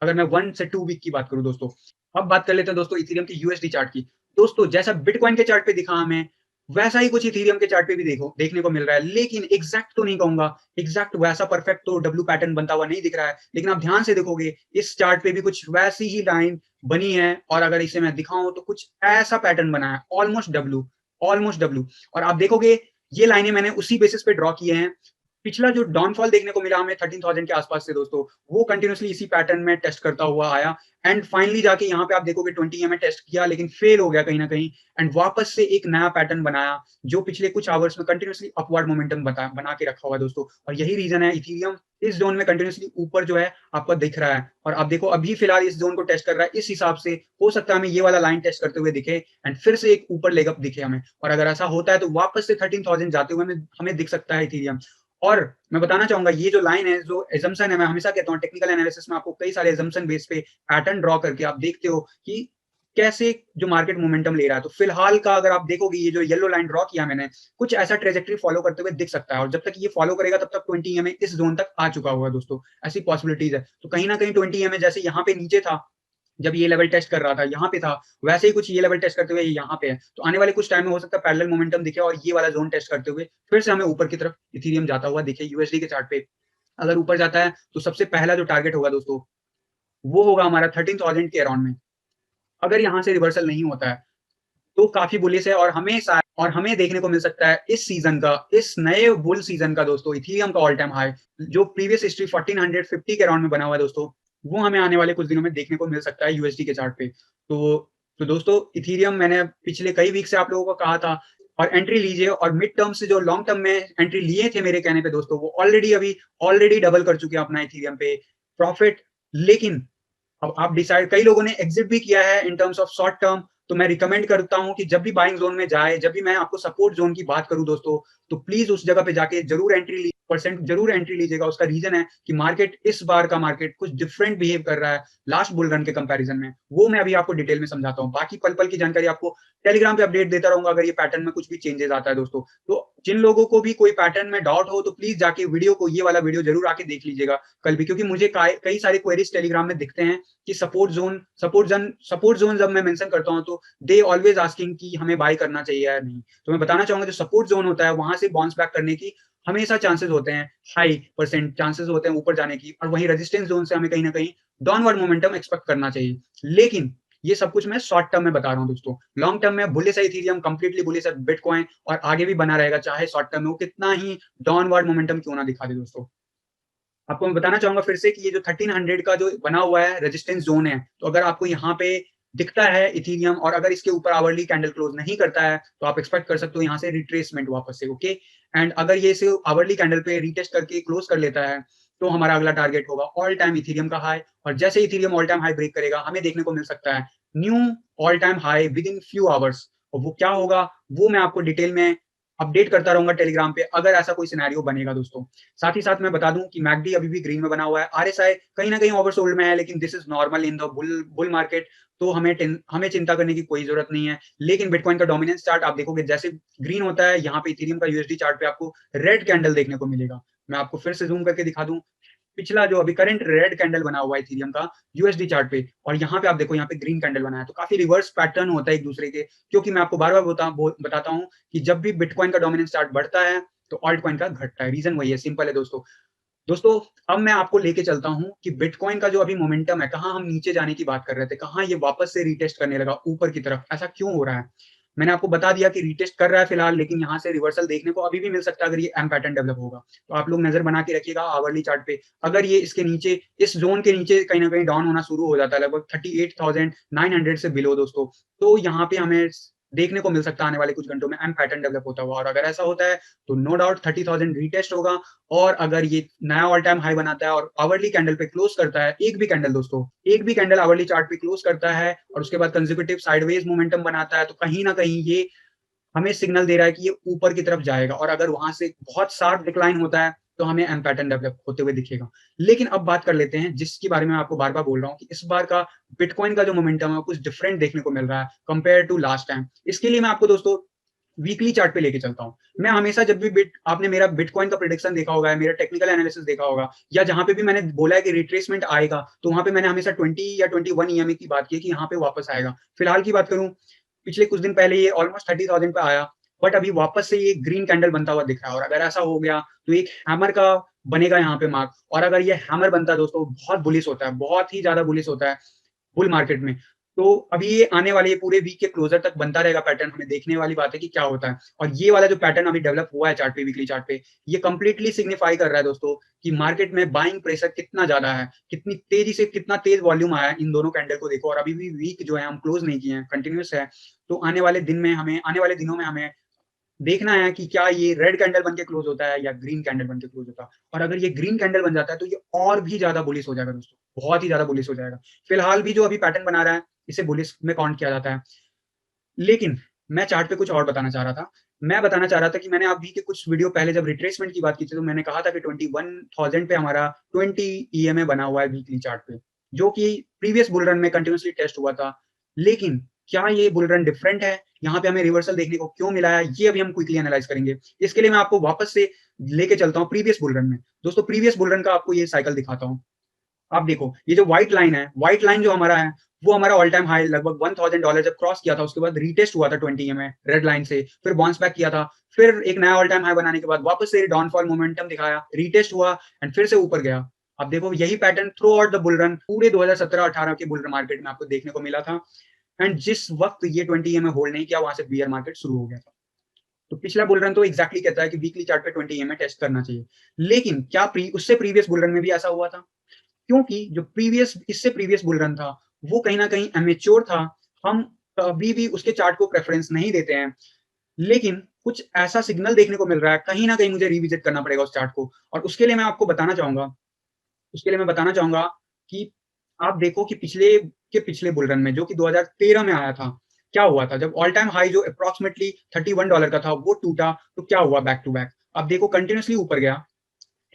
अगर मैं 1 से 2 वीक की बात करूँ दोस्तों। अब बात कर लेते हैं दोस्तों इथेरियम के यूएसडी चार्ट की। दोस्तों, जैसा बिटकॉइन के चार्ट पे दिखा हमें, वैसा ही कुछ इथेरियम के चार्ट पे भी देखने को मिल रहा है। लेकिन एग्ज़ैक्ट तो नहीं कहूँगा, एग्ज़ैक्ट वैसा परफेक्ट तो डब्ल्यू पैटर्न बनता हुआ नहीं दिख रहा है। लेकिन आप ध्यान से देखोगे, इस चार्ट पे भी कुछ वैसी ही लाइन बनी है, और अगर इसे मैं दिखाऊँ तो कुछ ऐसा पैटर्न बना है, ऑलमोस्ट डब्ल्यू। और आप देखोगे, ये लाइनें मैंने उसी बेसिस पे ड्रॉ किए हैं। पिछला जो डाउनफॉल देखने को मिला हमें 13,000 के आसपास से दोस्तों, वो कंटिन्यूअसली इसी पैटर्न में टेस्ट करता हुआ आया, एंड फाइनली जाके यहाँ पे आप देखोगे 20 ईएमए टेस्ट किया, लेकिन फेल हो गया कहीं न कहीं, एंड वापस से एक नया पैटर्न बनाया, जो पिछले कुछ आवर्स में कंटिन्यूअसली अपवर्ड मोमेंटम बना के रखा हुआ है दोस्तों। और यही रीज़न है इथेरियम इस ज़ोन में कंटिन्यूअसली ऊपर जो है आपको दिख रहा है, और आप देखो अभी फिलहाल इस ज़ोन को टेस्ट कर रहा है। इस हिसाब से हो सकता है हमें ये वाला लाइन टेस्ट करते हुए दिखे, एंड फिर से एक ऊपर लेग अप दिखे हमें, और अगर ऐसा होता है तो वापस से 13,000 जाते हुए हमें हमें दिख सकता है इथेरियम। और मैं बताना चाहूँगा, ये जो लाइन है, जो असम्पशन है, मैं हमेशा कहता हूँ टेक्निकल एनालिसिस में आपको कई सारे असम्पशन बेस पे पैटर्न ड्रॉ करके आप देखते हो कि कैसे जो मार्केट मोमेंटम ले रहा है। तो फिलहाल का अगर आप देखोगे, ये जो येलो लाइन ड्रॉ किया मैंने, कुछ ऐसा ट्रेजेक्टरी फॉलो करते हुए दिख सकता है, और जब तक ये फॉलो करेगा तब तक 20 ईएमए इस ज़ोन तक आ चुका होगा दोस्तों। ऐसी पॉसिबिलिटीज़ है। तो कहीं न कहीं 20 ईएमए जैसे यहाँ पे नीचे था, जब ये लेवल टेस्ट कर रहा था, यहाँ पे था, वैसे ही कुछ ये लेवल टेस्ट करते हुए यहाँ पे है। तो आने वाले कुछ टाइम में हो सकता है पैरेलल मोमेंटम दिखे, और ये वाला ज़ोन टेस्ट करते हुए फिर से हमें ऊपर की तरफ इथेरियम जाता हुआ दिखे यूएसडी के चार्ट पे। अगर ऊपर जाता है, तो सबसे पहला जो टारगेट होगा दोस्तों, वो होगा हमारा 13,000 के अराउंड में। अगर यहाँ से रिवर्सल नहीं होता है, तो काफी बुलिश है और हमें देखने को मिल सकता है इस सीजन का, इस नए बुल सीजन का दोस्तों, इथीरियम का ऑल टाइम हाई जो प्रीवियस हिस्ट्री 1450 के अराउंड में बना हुआ है दोस्तों, वो हमें आने वाले कुछ दिनों में देखने को मिल सकता है यूएसडी के चार्ट पे। तो दोस्तों इथीरियम मैंने पिछले कई वीक से आप लोगों को कहा था, और एंट्री लीजिए, और मिड टर्म से जो लॉन्ग टर्म में एंट्री लिए थे मेरे कहने पे दोस्तों, वो ऑलरेडी डबल कर चुके हैं अपना इथीरियम पे प्रॉफिट। लेकिन अब आप डिसाइड, कई लोगों ने एग्जिट भी किया है in terms of short term. तो मैं रिकमेंड करता हूं कि जब भी बाइंग जोन में जाए, जब भी मैं आपको सपोर्ट जोन की बात करूं दोस्तों, तो प्लीज उस जगह पे जाके जरूर एंट्री लीजिएगा। उसका रीजन है कि मार्केट, इस बार का मार्केट कुछ डिफरेंट बिहेव कर रहा है लास्ट बुल रन के कंपैरिजन में। वो मैं अभी आपको डिटेल में समझाता हूँ। बाकी पल पल की जानकारी आपको टेलीग्राम पे अपडेट देता रहूंगा अगर ये पैटर्न में कुछ भी चेंजेस आता है दोस्तों। तो जिन लोगों को भी कोई पैटर्न में डाउट हो तो प्लीज जाके ये वाला वीडियो जरूर आके देख लीजिएगा कल भी, क्योंकि मुझे कई सारे क्वेरीज टेलीग्राम में दिखते हैं कि सपोर्ट जोन जब मैं मेंशन करता हूं तो दे ऑलवेज आस्किंग कि हमें बाय करना चाहिए या नहीं। तो मैं बताना चाहूंगा जो सपोर्ट जोन होता है वहां से बाउंस बैक करने की हमेशा चांसेस होते हैं, हाई परसेंट चांसेस होते हैं ऊपर जाने की, और वहीं रेजिस्टेंस जोन से हमें कहीं ना कहीं डाउनवर्ड मोमेंटम एक्सपेक्ट करना चाहिए। लेकिन ये सब कुछ मैं शॉर्ट टर्म में बता रहा हूं दोस्तों। लॉन्ग टर्म में बुलिश है इथीरियम, कंप्लीटली बुलिश है बिटकॉइन, और आगे भी बना रहेगा चाहे शॉर्ट टर्म में वो कितना ही डाउनवर्ड मोमेंटम क्यों ना दिखा दे दोस्तों। आपको मैं बताना चाहूंगा फिर से कि ये जो 1300 का जो बना हुआ है रेजिस्टेंस जोन है, तो अगर आपको यहाँ पे दिखता है इथीरियम और अगर इसके ऊपर आवरली कैंडल क्लोज नहीं करता है तो आप एक्सपेक्ट कर सकते हो यहाँ से रिट्रेसमेंट वापस से, ओके। एंड अगर ये इसे आवरली कैंडल पे रीटेस्ट करके क्लोज कर लेता है तो हमारा अगला टारगेट होगा ऑल टाइम इथीरियम का हाई। और जैसे Ethereum all time high break करेगा हमें देखने को मिल सकता है new all time high within few hours. और वो क्या होगा वो मैं आपको डिटेल में अपडेट करता रहूंगा टेलीग्राम पे अगर ऐसा कोई सिनेरियो बनेगा दोस्तों। साथ ही साथ मैं बता दूं कि मैकडी अभी भी ग्रीन में बना हुआ है, आरएसआई कहीं ना कहीं ओवरसोल्ड में है, लेकिन this is normal in the bull market. तो हमें चिंता करने की कोई जरूरत नहीं है। लेकिन बिटकॉइन का डोमिनेंस चार्ट आप देखोगे जैसे ग्रीन होता है, यहाँ पे इथेरियम का यूएसडी चार्ट पे आपको रेड कैंडल देखने को मिलेगा। मैं आपको फिर से जूम करके दिखा दूं पिछला जो अभी करंट रेड कैंडल बना हुआ है इथेरियम का यूएसडी चार्ट पे, और यहाँ पे आप देखो यहाँ पे ग्रीन कैंडल बना है। तो काफी रिवर्स पैटर्न होता है एक दूसरे के, क्योंकि मैं आपको बार बार बताता हूँ कि जब भी बिटकॉइन का डोमिनेंस चार्ट बढ़ता है तो ऑल्ट कॉइन का घटता है। रीजन वही है, सिंपल है दोस्तों। दोस्तों अब मैं आपको लेके चलता हूं कि बिटकॉइन का जो अभी मोमेंटम है, कहां हम नीचे जाने की बात कर रहे थे, कहां ये वापस से रीटेस्ट करने लगा ऊपर की तरफ, ऐसा क्यों हो रहा है। मैंने आपको बता दिया कि रीटेस्ट कर रहा है फिलहाल, लेकिन यहाँ से रिवर्सल देखने को अभी भी मिल सकता है अगर ये एम पैटर्न डेवलप होगा। तो आप लोग नजर बना के रखिएगा आवरली चार्ट पे। अगर ये इसके नीचे, इस जोन के नीचे कहीं ना कहीं डाउन होना शुरू हो जाता है लगभग 38,900 से बिलो दोस्तों, तो यहाँ पे हमें देखने को मिल सकता है आने वाले कुछ घंटों में एम पैटर्न डेवलप होता हुआ। और अगर ऐसा होता है तो नो डाउट 30,000 रीटेस्ट होगा। और अगर ये नया ऑल टाइम हाई बनाता है और आवरली कैंडल पे क्लोज करता है, एक भी कैंडल दोस्तों, एक भी कैंडल आवरली चार्ट पे क्लोज करता है और उसके बाद कंसेक्यूटिव साइडवेज मोमेंटम बनाता है, तो कहीं ना कहीं ये हमें सिग्नल दे रहा है कि ये ऊपर की तरफ जाएगा। और अगर वहां से बहुत शार्प डिक्लाइन होता है तो हमें एम पैटर्न डेवलप होते हुए दिखेगा। लेकिन अब बात कर लेते हैं जिसके बारे में आपको बार बार बोल रहा हूँ कि इस बार का बिटकॉइन का जो मोमेंटम है कुछ डिफरेंट देखने को मिल रहा है कंपेयर टू लास्ट टाइम। इसके लिए मैं आपको दोस्तों वीकली चार्ट पे लेके चलता हूं। मैं हमेशा जब भी आपने मेरा बिटकॉइन का प्रेडिक्शन देखा होगा, मेरा टेक्निकल एनालिसिस देखा होगा, या जहां पे भी मैंने बोला है कि रिट्रेसमेंट आएगा, तो वहां पे मैंने हमेशा 20 या 21 ईएमए की बात की कि यहाँ पे वापस आएगा। फिलहाल की बात करूं, पिछले कुछ दिन पहले ये ऑलमोस्ट 30,000 पे आया, बट अभी वापस से ये ग्रीन कैंडल बनता हुआ दिख रहा है। और अगर ऐसा हो गया तो एक हैमर का बनेगा यहाँ पे मार्क, और अगर ये हैमर बनता है दोस्तों बहुत बुलिश होता है, बहुत ही ज्यादा बुलिश होता है बुल मार्केट में। तो अभी ये आने वाले ये पूरे वीक के क्लोजर तक बनता रहेगा पैटर्न, हमें देखने वाली बात है कि क्या होता है। और ये वाला जो पैटर्न अभी डेवलप हुआ है चार्ट पे, वीकली चार्ट पे, ये कंप्लीटली सिग्निफाई कर रहा है दोस्तों कि मार्केट में बाइंग प्रेशर कितना ज्यादा है, कितनी तेजी से, कितना तेज वॉल्यूम आया है इन दोनों कैंडल को देखो। और अभी भी वीक जो है हम क्लोज नहीं किए हैं, कंटिन्यूस है। तो आने वाले दिनों में हमें देखना है कि क्या ये रेड कैंडल बन के क्लोज होता है या ग्रीन कैंडल बन के क्लोज होता है। और अगर ये ग्रीन कैंडल बन जाता है तो ये और भी ज्यादा बुलिश हो जाएगा दोस्तों, बहुत ही ज्यादा बुलिश हो जाएगा। फिलहाल भी जो अभी पैटर्न बना रहा है इसे बुलिश में काउंट किया जाता है। लेकिन मैं चार्ट पे कुछ और बताना चाह रहा था। मैं बताना चाह रहा था कि मैंने अभी के कुछ वीडियो पहले जब रिट्रेसमेंट की बात की थी तो मैंने कहा था कि 21,000 पे हमारा 20 ईएमए बना हुआ है वीकली चार्ट पे, जो कि प्रीवियस बुल रन में कंटिन्यूसली टेस्ट हुआ था। लेकिन क्या ये बुल रन डिफरेंट है, यहाँ पे हमें रिवर्सल देखने को क्यों मिला है, ये अभी हम क्विकली एनालाइज करेंगे। इसके लिए मैं आपको वापस से लेके चलता हूँ प्रीवियस बुल रन में। दोस्तों प्रीवियस बुल रन का आपको ये साइकिल दिखाता हूँ। आप देखो ये जो व्हाइट लाइन है, व्हाइट लाइन जो हमारा है वो हमारा ऑल टाइम हाई लगभग $1,000 जब क्रॉस किया था, उसके बाद रीटेस्ट हुआ था 20 में रेड लाइन से, फिर बाउंस बैक किया था, फिर एक नया ऑल टाइम हाई बनाने के बाद वापस से डाउनफॉल मोमेंटम दिखाया, रीटेस्ट हुआ एंड फिर से ऊपर गया। अब देखो यही pattern through out the bull run पूरे 2017-18 के बुल रन मार्केट में आपको देखने को मिला था। एंड जिस वक्त ये 20 EMA होल्ड नहीं किया वहां से बियर मार्केट शुरू हो गया था। तो पिछला बुल रन तो एग्जैक्टली कहता है कि वीकली चार्ट पे 20 EMA टेस्ट करना चाहिए। लेकिन क्या उससे प्रीवियस बुल रन में भी ऐसा हुआ था? क्योंकि जो इससे प्रीवियस बुल रन था वो कहीं ना कहीं एमेच्योर था। हम कभी भी उसके चार्ट को प्रेफरेंस नहीं देते हैं, लेकिन कुछ ऐसा सिग्नल देखने को मिल रहा है, कहीं ना कहीं मुझे रिविजिट करना पड़ेगा उस चार्ट को। और उसके लिए मैं आपको बताना चाहूंगा, उसके लिए मैं बताना चाहूंगा कि आप देखो कि पिछले बुल रन में जो कि 2013 में आया था, क्या हुआ था जब ऑल टाइम हाई जो अप्रोक्सीमेटली $31 का था वो टूटा, तो क्या हुआ बैक टू बैक। आप देखो कंटिन्यूसली ऊपर गया,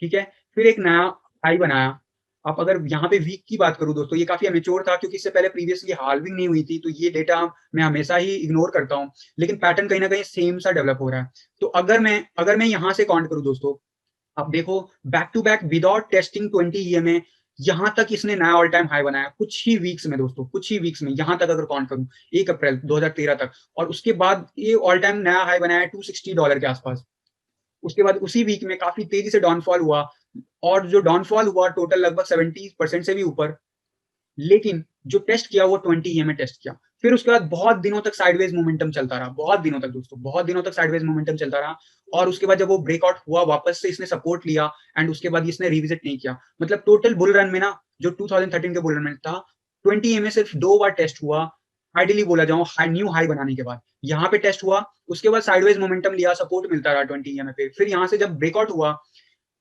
ठीक है, फिर एक नया हाई बनाया। आप अगर यहाँ पे वीक की बात करूं दोस्तों, ये काफी अमेच्योर था क्योंकि इससे पहले प्रीवियसली हाल्विंग नहीं हुई थी, तो ये डेटा मैं हमेशा ही इग्नोर करता हूं, लेकिन पैटर्न कहीं ना कहीं सेम सा डेवलप हो रहा है। तो अगर मैं यहाँ से काउंट करूं दोस्तों, आप देखो back to back without testing 20 EMA यहां तक इसने नया ऑल टाइम हाई बनाया कुछ ही वीक्स में दोस्तों, कुछ ही वीक्स में, यहां तक अगर काउंट करूं 1 अप्रैल 2013 तक। और उसके बाद ये ऑल टाइम नया हाई बनाया $260 के आसपास। उसके बाद उसी वीक में काफी तेजी से डाउनफॉल हुआ, और जो डाउनफॉल हुआ टोटल लगभग 70% से भी ऊपर। लेकिन जो टेस्ट किया वो 20 EMA टेस्ट किया। फिर उसके बाद बहुत दिनों तक साइडवेज मोमेंटम चलता रहा, बहुत दिनों तक दोस्तों, बहुत दिनों तक साइडवेज मोमेंटम चलता रहा। और उसके बाद जब वो ब्रेकआउट हुआ वापस से इसने सपोर्ट लिया, एंड उसके बाद इसने रिविजिट नहीं किया। मतलब टोटल बुल रन में ना, जो 2013 के बुल रन में था, 20 EMA सिर्फ 2 बार टेस्ट हुआ। आइडियली बोला जाऊं न्यू हाई बनाने के बाद यहाँ पे टेस्ट हुआ, उसके बाद साइडवेज मोमेंटम लिया, सपोर्ट मिलता रहा 20 EMA पे। फिर यहाँ से जब ब्रेकआउट हुआ,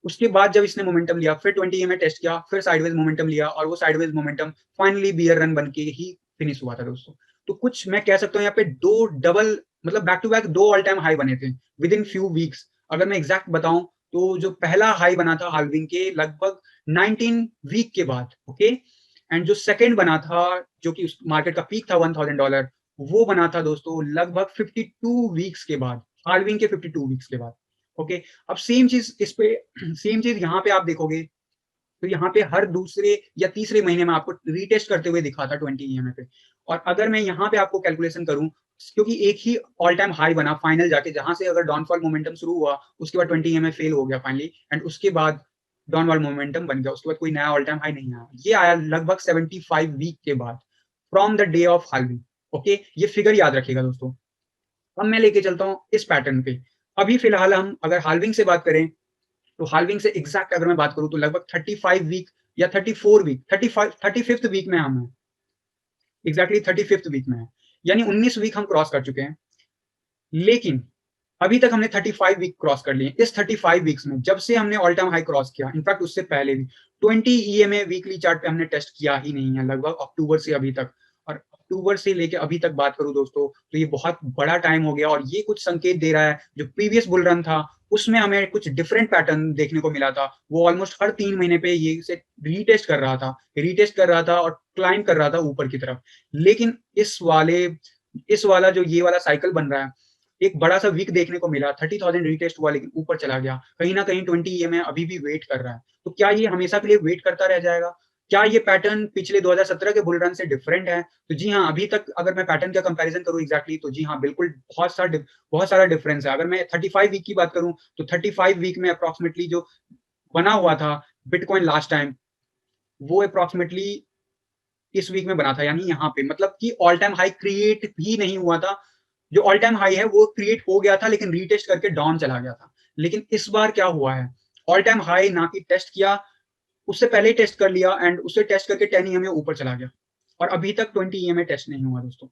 उसके बाद जब इसने मोमेंटम लिया, फिर 20 EMA टेस्ट किया, फिर साइडवेज मोमेंटम लिया, और वो sideways momentum finally bear run बन के ही फिनिश हुआ था दोस्तों। तो कुछ मैं कह सकता हूँ यहाँ पे दो डबल, मतलब back to back 2 all time high बने थे विद इन फ्यू वीक्स। अगर मैं एग्जैक्ट बताऊं तो जो पहला हाई बना था हाल्विंग के लगभग 19 वीक के बाद, ओके, एंड जो सेकेंड बना था जो कि उस मार्केट का पीक था $1000, वो बना था दोस्तों लगभग 52 वीक्स के बाद, हाल्विंग के 52 वीक्स के बाद। ओके, अब सेम चीज इस पे, सेम चीज यहाँ पे आप देखोगे तो यहाँ पे हर दूसरे या तीसरे महीने में आपको रीटेस्ट करते हुए दिखा था 20 EMA पे। और अगर मैं यहाँ पे आपको कैलकुलेशन करूं, क्योंकि एक ही ऑल टाइम हाई बना फाइनल जाके, जहां से अगर डाउनफॉल मोमेंटम शुरू हुआ उसके बाद 20 EMA फेल हो गया फाइनली, एंड उसके बाद डाउनफॉल मोमेंटम बन गया, उसके बाद कोई नया ऑल टाइम हाई नहीं आया। ये आया लगभग 75 वीक के बाद from the day of halving. Okay, ये फिगर याद रखिएगा दोस्तों। अब मैं लेके चलता हूँ इस पैटर्न पे। अभी फिलहाल हम अगर हाल्विंग से बात करें, तो हाल्विंग से एग्जैक्ट अगर मैं बात करूं तो लगभग 35 वीक या 34 वीक, 35th वीक में हम हैं, एग्जैक्टली 35th वीक में है, यानी 19 वीक हम क्रॉस कर चुके हैं। लेकिन अभी तक हमने 35 वीक क्रॉस कर लिए। इस 35 वीक्स में जब से हमने ऑल टाइम हाई क्रॉस किया, इनफैक्ट उससे पहले भी 20 EMA वीकली चार्ट पे हमने टेस्ट किया ही नहीं है लगभग अक्टूबर से अभी तक। और अक्टूबर से लेके अभी तक बात करूं दोस्तों तो ये बहुत बड़ा टाइम हो गया, और ये कुछ संकेत दे रहा है जो प्रीवियस बुल रन था उसमें हमें कुछ डिफरेंट पैटर्न देखने को मिला था। वो ऑलमोस्ट हर 3 महीने पे ये से रीटेस्ट कर रहा था और क्लाइम कर रहा था ऊपर की तरफ। लेकिन इस वाला जो ये वाला साइकिल बन रहा है, एक बड़ा सा वीक देखने को मिला, 30,000 रीटेस्ट हुआ लेकिन ऊपर चला गया, कहीं ना कहीं 20 EMA अभी भी वेट कर रहा है। तो क्या ये हमेशा के लिए वेट करता रह जाएगा? क्या ये पैटर्न पिछले 2017 के बुल रन से डिफरेंट है? तो जी हाँ, अभी तक अगर मैं पैटर्न का कंपैरिजन करूं एग्जैक्टली, तो जी हाँ बिल्कुल बहुत सारा डिफरेंस है। अगर मैं 35 वीक की बात करूं तो 35 वीक में अप्रोक्सीमेटली जो बना हुआ था बिटकॉइन लास्ट टाइम, वो अप्रोक्सीमेटली इस वीक में बना था, यानी यहाँ पे मतलब कि ऑल टाइम हाई क्रिएट भी नहीं हुआ था। जो ऑल टाइम हाई है वो क्रिएट हो गया था लेकिन रीटेस्ट करके डाउन चला गया था। लेकिन इस बार क्या हुआ है, ऑल टाइम हाई ना कि टेस्ट किया, उससे पहले ही टेस्ट कर लिया, एंड उससे टेस्ट करके 10 EMA ऊपर चला गया, और अभी तक 20 EMA टेस्ट नहीं हुआ दोस्तों।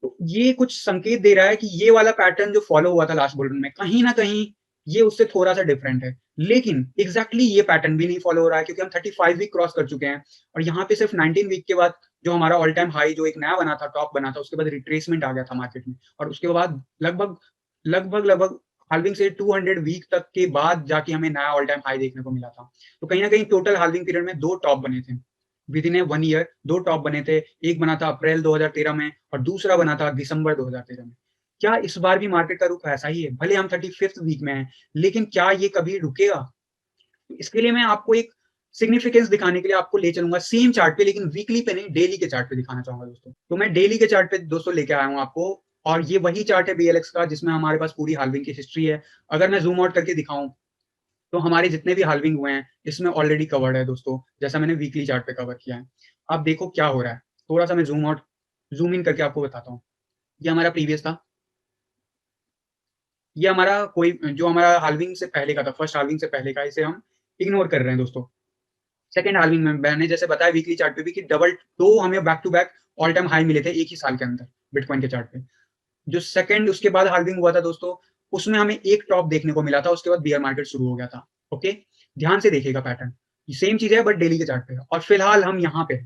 तो ये कुछ संकेत दे रहा है कि ये वाला पैटर्न जो फॉलो हुआ था लास्ट बुल रन में, कहीं ना कहीं ये उससे थोड़ा सा डिफरेंट है। लेकिन एग्जैक्टली ये पैटर्न भी नहीं फॉलो हो रहा है क्योंकि हम 35 वीक क्रॉस कर चुके हैं, और यहाँ पे सिर्फ 19 वीक के बाद जो हमारा ऑल टाइम हाई जो एक नया बना था, टॉप बना था, उसके बाद रिट्रेसमेंट आ गया था मार्केट में, और उसके बाद लगभग हाल्विंग से 200 वीक तक के बाद जाके हमें नया ऑल टाइम हाई देखने को मिला था। तो कहीं ना कहीं टोटल हाल्विंग पीरियड में 2 टॉप बने थे with in A 1 year. 2 top बने थे, एक बना था अप्रैल 2013 में और दूसरा बना था दिसंबर 2013 में। क्या इस बार भी मार्केट का रुख ऐसा ही है? भले हम 35th वीक में हैं, लेकिन क्या ये कभी रुकेगा? इसके लिए मैं आपको एक सिग्निफिकेंस दिखाने के लिए आपको ले चलूंगा सेम चार्ट पे, लेकिन वीकली पे नहीं, डेली के चार्ट पे दिखाना चाहूंगा दोस्तों। तो मैं डेली के चार्ट पे दोस्तों लेके आया हूँ आपको, और ये वही चार्ट है BLX का जिसमें हमारे पास पूरी हाल्विंग की हिस्ट्री है। अगर मैं जूम आउट करके दिखाऊं तो हमारे जितने भी हाल्विंग हुए हैं इसमें ऑलरेडी कवर्ड है दोस्तों, जैसा मैंने वीकली चार्ट पे कवर किया है। आप देखो क्या हो रहा है, थोड़ा सा मैं जूम आउट जूम इन करके आपको बताता हूँ। ये हमारा प्रीवियस था, ये हमारा कोई जो हमारा हाल्विंग से पहले का था, फर्स्ट हाल्विंग से पहले का, इसे हम इग्नोर कर रहे हैं दोस्तों। सेकंड हाल्विंग में मैंने जैसे बताया वीकली चार्ट पे भी कि डबल 2 हमें back to back all time high मिले थे एक ही साल के अंदर बिटकॉइन के चार्ट पे। जो सेकंड उसके बाद हाल्विंग हुआ था दोस्तों, उसमें हमें एक टॉप देखने को मिला था, उसके बाद बियर मार्केट शुरू हो गया था। ओके, ध्यान से देखिएगा पैटर्न, सेम चीज है बट डेली के चार्ट पे है और फिलहाल हम यहाँ पे हैं।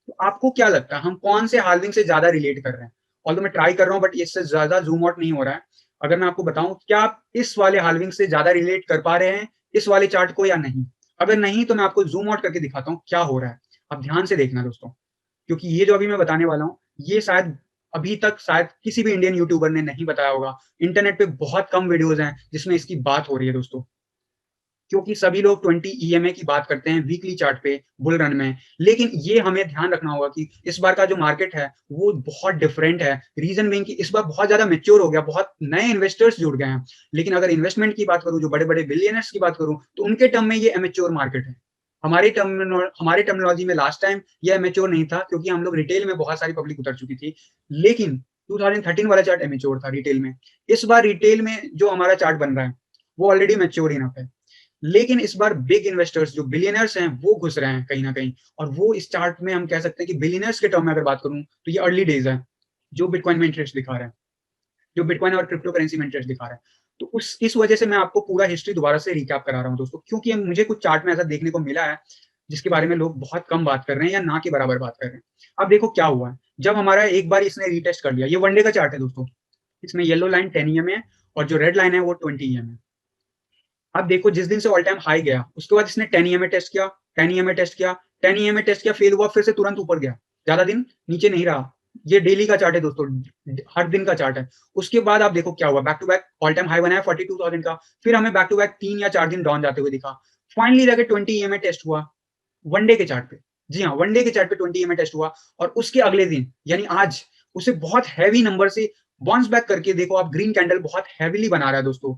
तो आपको क्या लगता है हम कौन से हाल्विंग से ज्यादा रिलेट कर रहे हैं? ऑल्दो मैं ट्राई कर रहा हूँ बट इससे ज्यादा जूम आउट नहीं हो रहा है। अगर मैं आपको बताऊं क्या आप इस वाले हाल्विंग से ज्यादा रिलेट कर पा रहे हैं इस वाले चार्ट को या नहीं? अगर नहीं तो मैं आपको जूम आउट करके दिखाता हूँ क्या हो रहा है। आप ध्यान से देखना दोस्तों, क्योंकि ये जो अभी मैं बताने वाला हूँ ये शायद अभी तक शायद किसी भी इंडियन यूट्यूबर ने नहीं बताया होगा। इंटरनेट पे बहुत कम वीडियोस हैं जिसमें इसकी बात हो रही है दोस्तों, क्योंकि सभी लोग 20 ईएमए की बात करते हैं वीकली चार्ट पे बुल रन में। लेकिन ये हमें ध्यान रखना होगा कि इस बार का जो मार्केट है वो बहुत डिफरेंट है। रीजन बीइंग कि इस बार बहुत ज्यादा मैच्योर हो गया, बहुत नए इन्वेस्टर्स जुड़ गए हैं। लेकिन अगर इन्वेस्टमेंट की बात करूं, जो बड़े बड़े बिलियनर्स की बात करूं, तो उनके टर्म में ये इमेच्योर मार्केट है। हमारे टर्मिनोलॉजी में लास्ट टाइम ये इमेच्योर नहीं था क्योंकि हम लोग रिटेल में बहुत सारी पब्लिक उतर चुकी थी। लेकिन 2013 वाला चार्ट इमेच्योर था रिटेल में। इस बार रिटेल में जो हमारा चार्ट बन रहा है वो ऑलरेडी मैच्योर इनफ है। लेकिन इस बार बिग इन्वेस्टर्स जो बिलियनर्स हैं वो घुस रहे हैं कहीं ना कहीं, और वो इस चार्ट में हम कह सकते हैं कि बिलियनर्स के टर्म में अगर बात करूं तो ये अर्ली डेज है जो बिटकॉइन में इंटरेस्ट दिखा रहा है, जो बिटकॉइन और क्रिप्टो करेंसी में इंटरेस्ट दिखा रहा है। तो उस इस वजह से मैं आपको पूरा हिस्ट्री दोबारा से रिकैप करा रहा हूं दोस्तों, क्योंकि मुझे कुछ चार्ट में ऐसा देखने को मिला है जिसके बारे में लोग बहुत कम बात कर रहे हैं या ना के बराबर बात कर रहे हैं। अब देखो क्या हुआ है, जब हमारा एक बार इसने रीटेस्ट कर लिया, ये वनडे का चार्ट है दोस्तों, इसमें येलो लाइन 10 ईएम है और जो रेड लाइन है वो 20 ईएम है। अब देखो जिस दिन से ऑल टाइम हाई गया उसके बाद इसने 10 ईएमए टेस्ट किया, 10 ईएमए टेस्ट किया, 10 ईएमए टेस्ट किया, फेल हुआ, फिर से तुरंत ऊपर गया, ज्यादा दिन नीचे नहीं रहा। ये डेली का चार्ट है दोस्तों, हर दिन का चार्ट है। उसके बाद आप देखो क्या हुआ, back to back all time high बनाया 42,000 का, फिर हमें बैक टू बैक 3 या 4 दिन डाउन जाते हुए दिखा। फाइनली जाके 20 ईएमए टेस्ट हुआ वनडे के चार्ट पे। जी हाँ, वनडे के चार्ट पे 20 ईएमए टेस्ट हुआ और उसके अगले दिन यानी आज उसे बहुत हैवी नंबर से बाउंस बैक करके देखो आप, ग्रीन कैंडल बहुत हैवीली बना रहा है दोस्तों।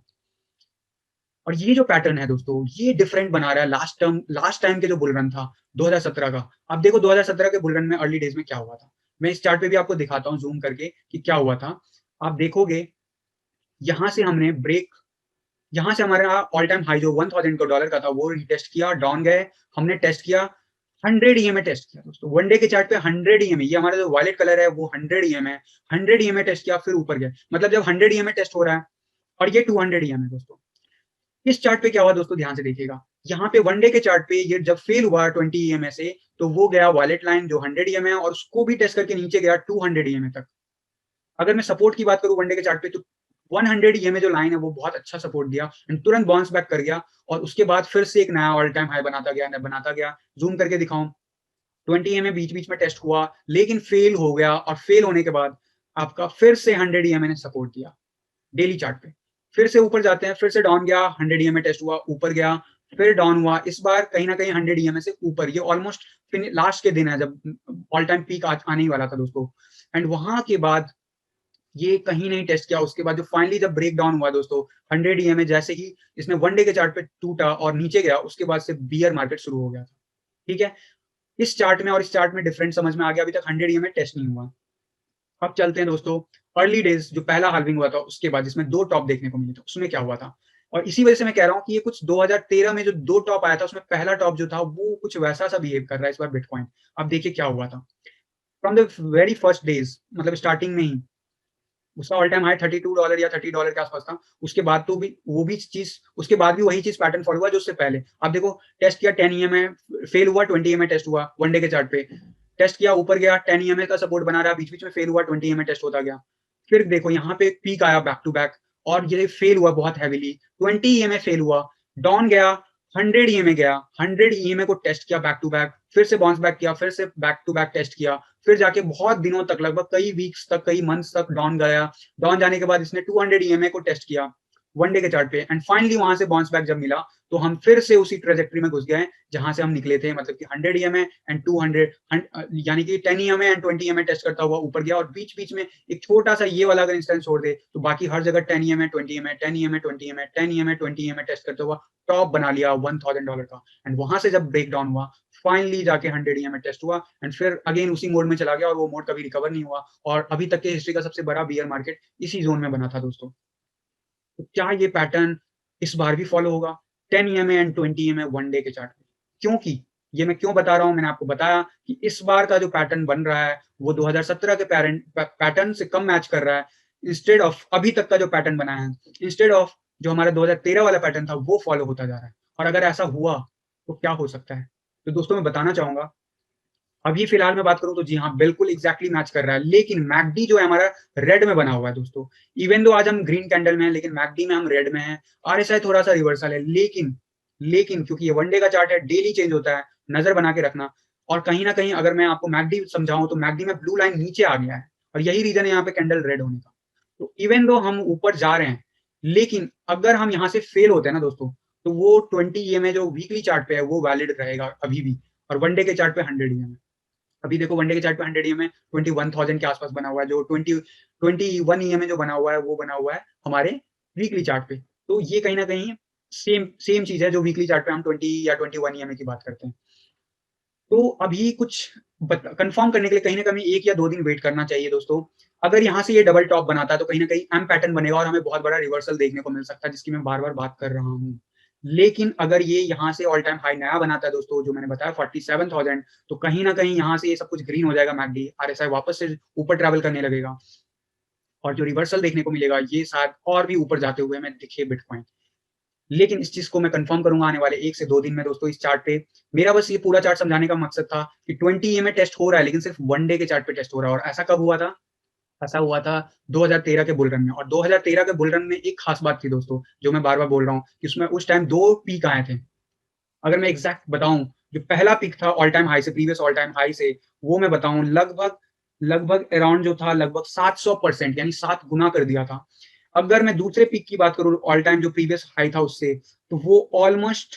और ये जो पैटर्न है दोस्तों ये डिफरेंट बना रहा है लास्ट टाइम के जो बुल रन था 2017 का। अब देखो 2017 के बुल रन में अर्ली डेज में क्या हुआ था, मैं इस चार्ट पे भी आपको दिखाता हूँ जूम करके कि क्या हुआ था। आप देखोगे यहाँ से हमने ब्रेक, यहाँ से हमारा ऑल टाइम हाई जो $1,000 का था वो टेस्ट किया, डाउन गए, हमने टेस्ट किया 100 ईएमए टेस्ट किया दोस्तों, वनडे के चार्ट पे 100 ईएमए, ये हमारा जो वायलेट कलर है वो 100 ईएमए, 100 ईएमए टेस्ट किया फिर ऊपर गया। मतलब जब 100 ईएमए टेस्ट हो रहा है और ये 200 ईएमए दोस्तों, इस चार्ट पे क्या हुआ दोस्तों ध्यान से देखिएगा। यहाँ पे वनडे के चार्ट पे ये जब फेल हुआ 20 ईएमए से तो वो गया वायलेट लाइन जो 100 ईएमए है और उसको भी टेस्ट करके नीचे गया 200 ईएमए तक। अगर मैं सपोर्ट की बात करूं वनडे के चार्ट पे तो 100 ईएमए जो लाइन है वो बहुत अच्छा सपोर्ट दिया एंड तुरंत बाउंस बैक कर गया और उसके बाद फिर से एक नया ऑल टाइम हाई बनाता गया। जूम करके दिखाऊं, 20 ईएमए बीच बीच में टेस्ट हुआ लेकिन फेल हो गया और फेल होने के बाद आपका फिर से 100 ईएमए ने सपोर्ट दिया डेली चार्ट पे। फिर से ऊपर जाते हैं, फिर से डाउन गया, 100 ईएमए टेस्ट हुआ, ऊपर गया, फिर डाउन हुआ, इस बार कहीं ना कहीं 100 ईएमए से ऊपर। ये ऑलमोस्ट लास्ट के दिन है जब ऑल टाइम पीक आने ही वाला था दोस्तों। एंड वहां के बाद ये कहीं नहीं टेस्ट किया। उसके बाद जो फाइनली जब ब्रेक डाउन हुआ दोस्तों 100 ईएमए जैसे ही इसने वनडे के चार्ट पे टूटा और नीचे गया उसके बाद से बियर मार्केट शुरू हो गया था। ठीक है, इस चार्ट में और इस चार्ट में डिफरेंट समझ में आ गया। अभी तक 100 ईएमए टेस्ट नहीं हुआ। अब चलते हैं दोस्तों अर्ली डेज जो पहला हाल्विंग हुआ था उसके बाद जिसमें 2 टॉप देखने को मिले थे उसमें क्या हुआ था। और इसी वजह से मैं कह रहा हूँ कि ये कुछ 2013 में जो 2 टॉप आया था उसमें पहला टॉप जो था वो कुछ वैसा सा बिहेव कर रहा है इस बार बिटकॉइन। अब देखिए क्या हुआ था from the very first days, मतलब स्टार्टिंग में ही उसका ऑल टाइम हाई $32 या $30 के आसपास था। उसके बाद तो भी वो भी चीज, उसके बाद भी वही चीज पैटर्न फॉलो हुआ जो उससे पहले। आप देखो टेस्ट किया 10 ईएमए, फेल हुआ, 20 ईएमए टेस्ट हुआ वनडे के चार्ट पे, टेस्ट किया ऊपर गया, 10 ईएमए का सपोर्ट बना रहा, बीच बीच में फेल हुआ, 20 ईएमए टेस्ट होता गया। फिर देखो यहाँ पे पीक आया बैक टू बैक और ये फेल हुआ बहुत हैवीली, 20 ईएमए फेल हुआ, डाउन गया, 100 ईएमए गया, 100 ईएमए को टेस्ट किया बैक टू बैक, फिर से बाउंस बैक किया, फिर से बैक टू बैक टेस्ट किया, फिर जाके बहुत दिनों तक लगभग कई वीक्स तक कई मंथ्स तक डाउन गया। डाउन जाने के बाद इसने 200 ईएमए को टेस्ट किया वनडे के चार्ट पे एंड फाइनली वहां से बाउंस बैक जब मिला तो हम फिर से उसी ट्रेजेक्टरी में घुस गए हैं जहां से हम निकले थे, मतलब कि 100 ईएमए एंड 200 यानी कि 10 ईएमए एंड 20 ईएमए टेस्ट करता हुआ ऊपर गया, और बीच बीच में एक छोटा सा ये वाला अगर इंस्टेंस छोड़ दे तो बाकी हर जगह 10 EMA 20 EMA 10 EMA 20 EMA 10 EMA 20 EMA test करते हुआ टॉप बना लिया $1000 का। एंड वहां से जब ब्रेक डाउन हुआ, फाइनली जाके 100 ईएमए टेस्ट हुआ एंड फिर अगेन उसी मोड में चला गया, और वो मोड कभी रिकवर नहीं हुआ, और अभी तक के हिस्ट्री का सबसे बड़ा बियर मार्केट इसी जोन में बना था दोस्तों। तो क्या ये पैटर्न इस बार भी फॉलो होगा 10 EMA and 20 EMA one day के चार्ट पे? क्योंकि ये मैं क्यों बता रहा हूं, मैंने आपको बताया कि इस बार का जो पैटर्न बन रहा है वो 2017 के पैटर्न से कम मैच कर रहा है, इंस्टेड ऑफ अभी तक का जो पैटर्न बनाया है, इंस्टेड ऑफ जो हमारा 2013 वाला पैटर्न था वो फॉलो होता जा रहा है। और अगर ऐसा हुआ तो क्या हो सकता है? तो दोस्तों मैं बताना चाहूंगा, अभी फिलहाल मैं बात करूं तो जी हाँ, बिल्कुल एग्जैक्टली मैच कर रहा है, लेकिन मैकडी जो है हमारा रेड में बना हुआ है दोस्तों। इवन दो आज हम ग्रीन कैंडल में हैं, लेकिन मैकडी में हम रेड में हैं। आरएसआई थोड़ा सा रिवर्सल है, लेकिन लेकिन क्योंकि ये वनडे का चार्ट है, डेली चेंज होता है, नजर बना के रखना। और कहीं ना कहीं अगर मैं आपको मैकडी समझाऊं तो मैकडी में ब्लू लाइन नीचे आ गया है, और यही रीजन है यहाँ पे कैंडल रेड होने का। तो इवन दो हम ऊपर जा रहे हैं, लेकिन अगर हम यहाँ से फेल होते हैं ना दोस्तों, तो वो 20 ईएमए जो वीकली चार्ट पे है वो वैलिड रहेगा अभी भी, और वनडे के चार्ट पे 100 ईएमए। अभी देखो वनडे के चार्ट पे 100 ईएमए 21,000 के आसपास बना हुआ है, जो 21 ईएमए जो बना हुआ है वो बना हुआ है हमारे वीकली चार्ट पे। तो ये कहीं ना कहीं सेम सेम चीज है जो वीकली चार्ट पे हम 20 या 21 ईएमए की बात करते हैं। तो अभी कुछ कंफर्म करने के लिए कहीं ना कहीं 1 या 2 दिन वेट करना चाहिए दोस्तों। अगर यहाँ से ये डबल टॉप बनाता है तो कहीं ना कहीं एम पैटर्न बनेगा और हमें बहुत बड़ा रिवर्सल देखने को मिल सकता है, जिसकी मैं बार बार बात कर रहा हूँ। लेकिन अगर ये यहाँ से ऑल टाइम हाई नया बनाता है दोस्तों, जो मैंने बताया 47,000, तो कहीं ना कहीं यहाँ से ये सब कुछ ग्रीन हो जाएगा, मैकडी आरएसआई वापस से ऊपर ट्रैवल करने लगेगा, और जो रिवर्सल देखने को मिलेगा ये शायद और भी ऊपर जाते हुए हमें दिखे बिटकॉइन। लेकिन इस चीज को मैं कंफर्म करूंगा आने वाले 1 से 2 दिन में दोस्तों इस चार्ट पे। मेरा बस ये पूरा चार्ट समझाने का मकसद था कि 20 ईएमए टेस्ट हो रहा है, लेकिन सिर्फ वन डे के चार्ट पे टेस्ट हो रहा है। और ऐसा कब हुआ था? ऐसा हुआ था 2013 के बुल रन में। और 2013 के बुल रन में एक खास बात थी दोस्तों, जो मैं बार बार बोल रहा हूँ, कि उसमें उस टाइम 2 पीक आए थे। अगर मैं एग्जैक्ट बताऊं, जो पहला पीक था ऑल टाइम हाई से, प्रीवियस ऑल टाइम हाई से, वो मैं बताऊं लगभग लगभग अराउंड जो था लगभग 700%, यानी 7 गुना कर दिया था। अगर मैं दूसरे पीक की बात करूं ऑल टाइम जो प्रीवियस हाई था उससे, तो वो ऑलमोस्ट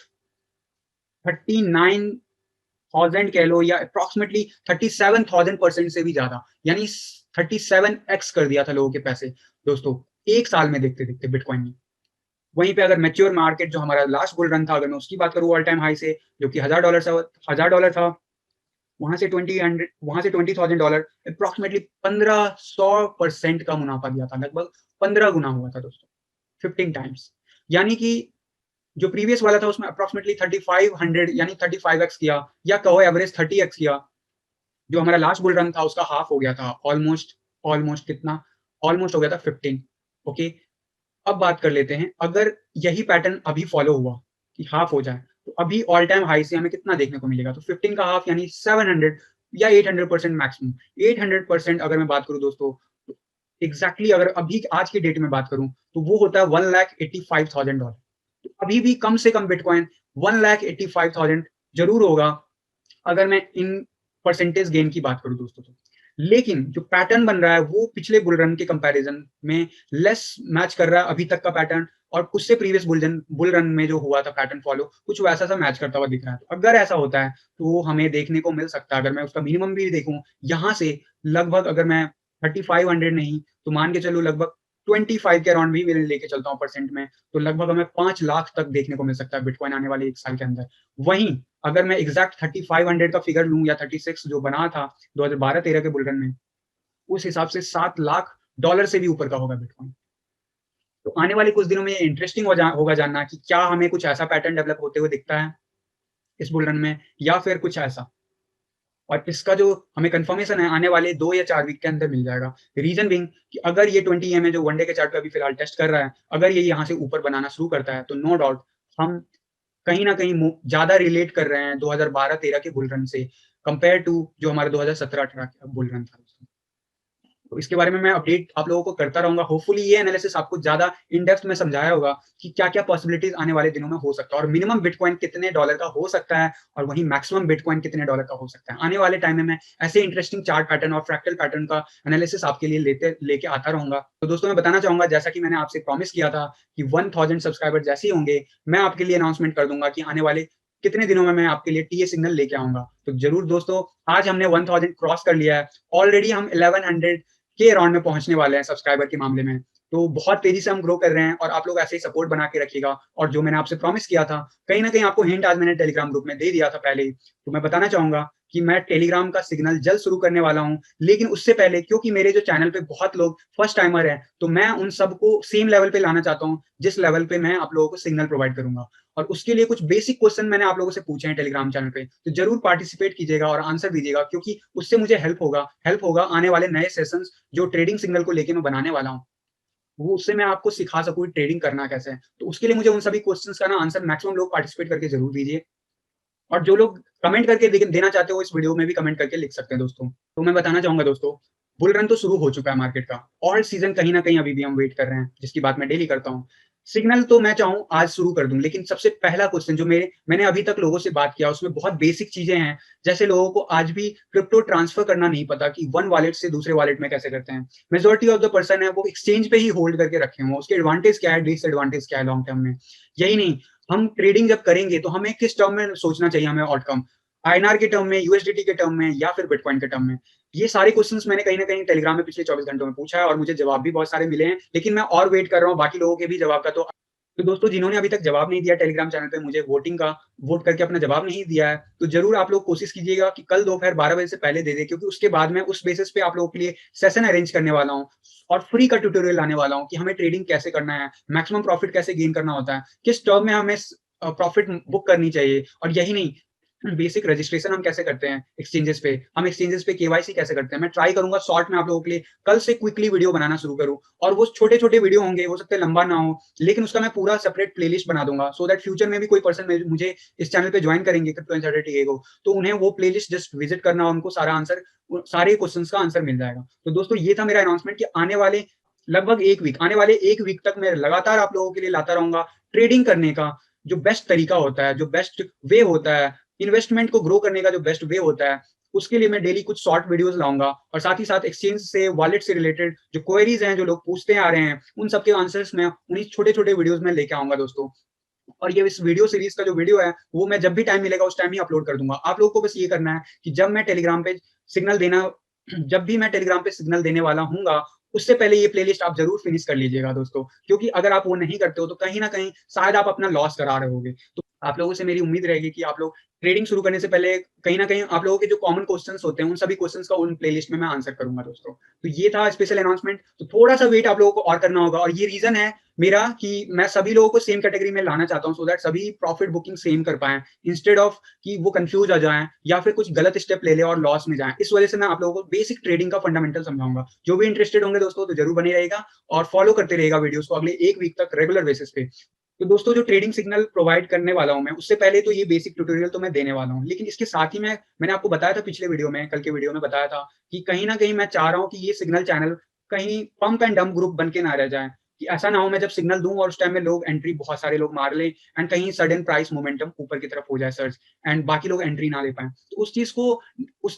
39,000 कह लो, या अप्रोक्सीमेटली 37,000% से भी ज्यादा, यानी 37x कर दिया था लोगों के पैसे दोस्तों, एक साल में देखते देखते बिटकॉइन में। वहीं पे अगर मैच्योर मार्केट जो हमारा लास्ट बुल रन था, अगर मैं उसकी बात करूं ऑल टाइम हाई से, जो कि $1,000 था, वहां से $20,000 अप्रोक्सीमेटली 1500% का मुनाफा दिया था, लगभग 15 गुना हुआ था दोस्तों, 15 टाइम्स। यानी कि जो प्रीवियस वाला था उसमें अप्रोक्सीमेटली 3500 यानी 35x किया, या कहो एवरेज 30x किया। जो हमारा लास्ट बुल रन था उसका हाफ हो गया था, ऑलमोस्ट ऑलमोस्ट कितना, ऑलमोस्ट हो गया था 15। ओके, अब बात कर लेते हैं, अगर यही पैटर्न अभी फॉलो हुआ कि हाफ हो जाए, तो अभी ऑल टाइम हाई से हमें कितना देखने को मिलेगा? तो 15 का हाफ यानी 700 या 800% मैक्सिमम। 800% अगर मैं बात करूं दोस्तों, तो एग्जैक्टली अगर अभी आज की डेट में बात करूं तो वो होता है $1,85,000। तो अभी भी कम से कम बिटकॉइन 1,85,000 जरूर होगा, अगर मैं इन परसेंटेज गेन की बात करूं दोस्तों तो। लेकिन जो पैटर्न बन रहा है वो पिछले बुल रन के कंपैरिजन में लेस मैच कर रहा है अभी तक का पैटर्न, और उससे प्रीवियस बुल रन में जो हुआ था पैटर्न फॉलो, कुछ वैसा सा मैच करता हुआ दिख रहा है। तो अगर ऐसा होता है तो हमें देखने को मिल सकता है, अगर मैं उसका मिनिमम भी देखूं यहाँ से, लगभग अगर मैं 3500 नहीं तो मान के चलो लगभग 25 के अराउंड भी लेके चलता हूँ परसेंट में, तो लगभग हमें 5 लाख तक देखने को मिल सकता है बिटकॉइन आने वाले 1 साल के अंदर। वहीं अगर मैं एग्जैक्ट 3500 का फिगर लूं, या 36 जो बना था 2012-13 के बुलरन में, उस हिसाब से $7 लाख से भी ऊपर का होगा बिटकॉइन। तो आने वाले कुछ दिनों में ये इंटरेस्टिंग होगा जानना कि क्या हमें कुछ ऐसा पैटर्न डेवलप होते हुए दिखता है इस बुलरन में, या फिर कुछ ऐसा। और इसका जो हमें कंफर्मेशन है आने वाले 2 या 4 वीक के अंदर मिल जाएगा। रीजन बिंग कि अगर ये 20 ईएमए जो वनडे के चार्ट पे अभी फिलहाल टेस्ट कर रहा है, अगर ये यहाँ से ऊपर बनाना शुरू करता है, तो नो डाउट हम कहीं ना कहीं ज्यादा रिलेट कर रहे हैं 2012-13 के बुल रन से, कंपेयर टू जो हमारा 2017-18 का बुल रन था। तो इसके बारे में मैं अपडेट आप लोगों को करता रहूँगा। होपफुली ये एनालिसिस आपको ज़्यादा इन डेप्थ में समझाया होगा कि क्या-क्या पॉसिबिलिटीज़ आने वाले दिनों में हो सकता है और मिनिमम बिटकॉइन कितने डॉलर का हो सकता है और वहीं मैक्सिमम बिटकॉइन कितने डॉलर का हो सकता है। आने वाले टाइम में मैं ऐसे इंटरेस्टिंग चार्ट पैटर्न और फ्रैक्टल पैटर्न का एनालिसिस आपके लिए लेके आता रहूँगा। तो दोस्तों मैं बताना चाहूँगा जैसा कि मैंने आपसे प्रॉमिस किया था कि 1000 सब्सक्राइबर जैसे ही होंगे, मैं आपके लिए अनाउंसमेंट कर दूँगा कि आने वाले कितने दिनों में मैं आपके लिए टीए सिग्नल लेके आऊँगा। तो ज़रूर दोस्तों, आज हमने 1000 क्रॉस कर लिया है। ऑलरेडी हम 1100 के अराउंड में पहुँचने वाले हैं सब्सक्राइबर के मामले में। तो बहुत तेज़ी से हम ग्रो कर रहे हैं और आप लोग ऐसे ही सपोर्ट बना के रखिएगा और जो मैंने आपसे प्रॉमिस किया था, कहीं न कहीं आपको हिंट आज मैंने टेलीग्राम ग्रुप में दे दिया था पहले ही। तो मैं बताना चाहूँगा कि मैं टेलीग्राम का सिग्नल जल्द शुरू करने वाला हूँ। लेकिन उससे पहले क्योंकि मेरे जो चैनल पे बहुत लोग फर्स्ट टाइमर हैं, तो मैं उन सबको सेम लेवल पे लाना चाहता हूँ, जिस लेवल पे मैं आप लोगों को सिग्नल प्रोवाइड करूँगा। और उसके लिए कुछ बेसिक क्वेश्चन मैंने आप लोगों से पूछे हैं टेलीग्राम चैनल पे, तो ज़रूर पार्टिसिपेट कीजिएगा और आंसर दीजिएगा क्योंकि उससे मुझे हेल्प होगा आने वाले नए सेशंस जो ट्रेडिंग सिग्नल को लेके मैं बनाने वाला हूँ। वो उससे मैं आपको सिखा सकूँ ट्रेडिंग करना कैसे है। तो उसके लिए मुझे उन सभी क्वेश्चंस का ना आंसर मैक्सिमम लोग पार्टिसिपेट करके ज़रूर दीजिए। और जो लोग कमेंट करके देना चाहते हो इस वीडियो में भी कमेंट करके लिख सकते हैं दोस्तों। तो मैं बताना चाहूँगा दोस्तों, बुल रन तो शुरू हो चुका है मार्केट का। ऑल सीज़न कहीं न कहीं अभी भी हम वेट कर रहे हैं, जिसकी बात मैं डेली करता हूँ। सिग्नल तो मैं चाहूँ आज शुरू कर दूँ, लेकिन सबसे पहला क्वेश्चन जो मैंने अभी तक लोगों से बात किया उसमें बहुत बेसिक चीज़ें हैं। जैसे लोगों को आज भी क्रिप्टो ट्रांसफर करना नहीं पता कि वन वॉलेट से दूसरे वॉलेट में कैसे करते हैं। मेजॉरिटी ऑफ द पर्सन है वो एक्सचेंज पे ही होल्ड करके रखे हुए हैं। उसके एडवांटेज क्या है, डिसएडवांटेज क्या है लॉन्ग टर्म में। यही नहीं, हम ट्रेडिंग जब करेंगे तो हमें किस टर्म में सोचना चाहिए हमें आउटकम, आईएनआर के टर्म में, यूएसडीटी के टर्म में या फिर बिटकॉइन के टर्म में। ये सारे क्वेश्चंस मैंने कहीं न कहीं टेलीग्राम में पिछले 24 घंटों में पूछा है और मुझे जवाब भी बहुत सारे मिले हैं, लेकिन मैं और वेट कर रहा हूँ बाकी लोगों के भी जवाब का। तो दोस्तों जिन्होंने अभी तक जवाब नहीं दिया टेलीग्राम चैनल पे मुझे वोट करके अपना जवाब नहीं दिया है, तो ज़रूर आप लोग कोशिश कीजिएगा कि कल दोपहर 12 बजे से पहले दे दें क्योंकि उसके बाद मैं उस बेसिस पे आप लोगों के लिए सेशन अरेंज करने वाला हूँ और फ्री का ट्यूटोरियल लाने वाला हूँ कि हमें ट्रेडिंग कैसे करना है, मैक्सिमम प्रॉफिट कैसे गेन करना होता है, किस टर्म में हमें प्रॉफिट बुक करनी चाहिए और यही नहीं, बेसिक रजिस्ट्रेशन हम कैसे करते हैं एक्सचेंजेस पे, हम एक्सचेंजेस पे केवाईसी कैसे करते हैं। मैं ट्राई करूँगा शॉर्ट में आप लोगों के लिए कल से क्विकली वीडियो बनाना शुरू करूँ और वो छोटे-छोटे वीडियो होंगे, हो सकता है लंबा ना हो, लेकिन उसका मैं पूरा सेपरेट प्लेलिस्ट बना दूँगा सो दैट फ्यूचर में भी कोई पर्सन मुझे इस चैनल पे जॉइन करेंगे क्रिप्टो इनसाइडर टीए को, तो उन्हें वो प्लेलिस्ट जस्ट विजिट करना और उनको सारे क्वेश्चन्स का आंसर मिल जाएगा। तो दोस्तों ये था मेरा अनाउंसमेंट कि आने वाले 1 वीक तक मैं लगातार आप लोगों के लिए लाता रहूँगा ट्रेडिंग करने का जो बेस्ट तरीका होता है, जो बेस्ट वे होता है, इन्वेस्टमेंट को ग्रो करने का जो बेस्ट वे होता है, उसके लिए मैं डेली कुछ शॉर्ट वीडियोज़ लाऊँगा और साथ ही साथ एक्सचेंज से, वॉलेट से रिलेटेड जो क्वेरीज़ हैं, जो लोग पूछते आ रहे हैं, उन सबके आंसर्स मैं उन्हीं छोटे-छोटे वीडियोज़ में लेके आऊँगा दोस्तों। और ये इस वीडियो सीरीज़ का जो वीडियो है, वो मैं जब भी टाइम मिलेगा उस टाइम ही अपलोड कर दूँगा। आप लोगों को बस ये करना है कि सिग्नल देना जब भी मैं टेलीग्राम पे सिग्नल देने वाला हूँगा, उससे पहले ये प्लेलिस्ट आप ज़रूर फिनिश कर लीजिएगा दोस्तों। क्योंकि अगर आप वो नहीं करते हो तो कहीं न कहीं शायद आप अपना लॉस करा रहे होगे। तो आप लोगों से मेरी उम्मीद रहेगी कि आप लोग ट्रेडिंग शुरू करने से पहले कहीं न कहीं आप लोगों के जो कॉमन क्वेश्चन्स होते हैं, उन सभी क्वेश्चन्स का उन प्लेलिस्ट में मैं आंसर करूँगा दोस्तों। तो ये था स्पेशल अनाउंसमेंट। तो थोड़ा-सा वेट आप लोगों को और करना होगा और ये रीज़न है मेरा कि मैं सभी लोगों को सेम कैटेगरी में लाना चाहता हूँ सो दैट सभी प्रॉफिट बुकिंग सेम कर पाएँ, इंस्टेड ऑफ कि वो कन्फ्यूज़ आ जाएँ या फिर कुछ गलत स्टेप ले लें और लॉस में जाएँ। इस वजह से मैं आप लोगों को बेसिक ट्रेडिंग का फंडामेंटल समझाऊँगा। जो भी इंटरेस्टेड होंगे दोस्तों तो ज़रूर बने रहिएगा और फॉलो करते रहिएगा वीडियोज़ को अगले 1 वीक तक रेगुलर बेसिस पे। तो दोस्तों जो ट्रेडिंग सिग्नल प्रोवाइड करने वाला हूँ मैं, उससे पहले तो ये बेसिक ट्यूटोरियल तो मैं देने वाला हूँ। लेकिन इसके साथ ही मैंने आपको बताया था पिछले वीडियो में, कल के वीडियो में बताया था कि कहीं न कहीं मैं चाह रहा हूँ कि ये सिग्नल चैनल कहीं पंप एंड डंप ग्रुप बन के ना रह जाए। कि ऐसा ना हो मैं जब सिग्नल दूँ और उस टाइम में लोग एंट्री बहुत सारे लोग मार लें एंड कहीं सडन प्राइस मोमेंटम ऊपर की तरफ हो जाए सर्ज एंड बाकी लोग एंट्री ना ले पाएँ। तो उस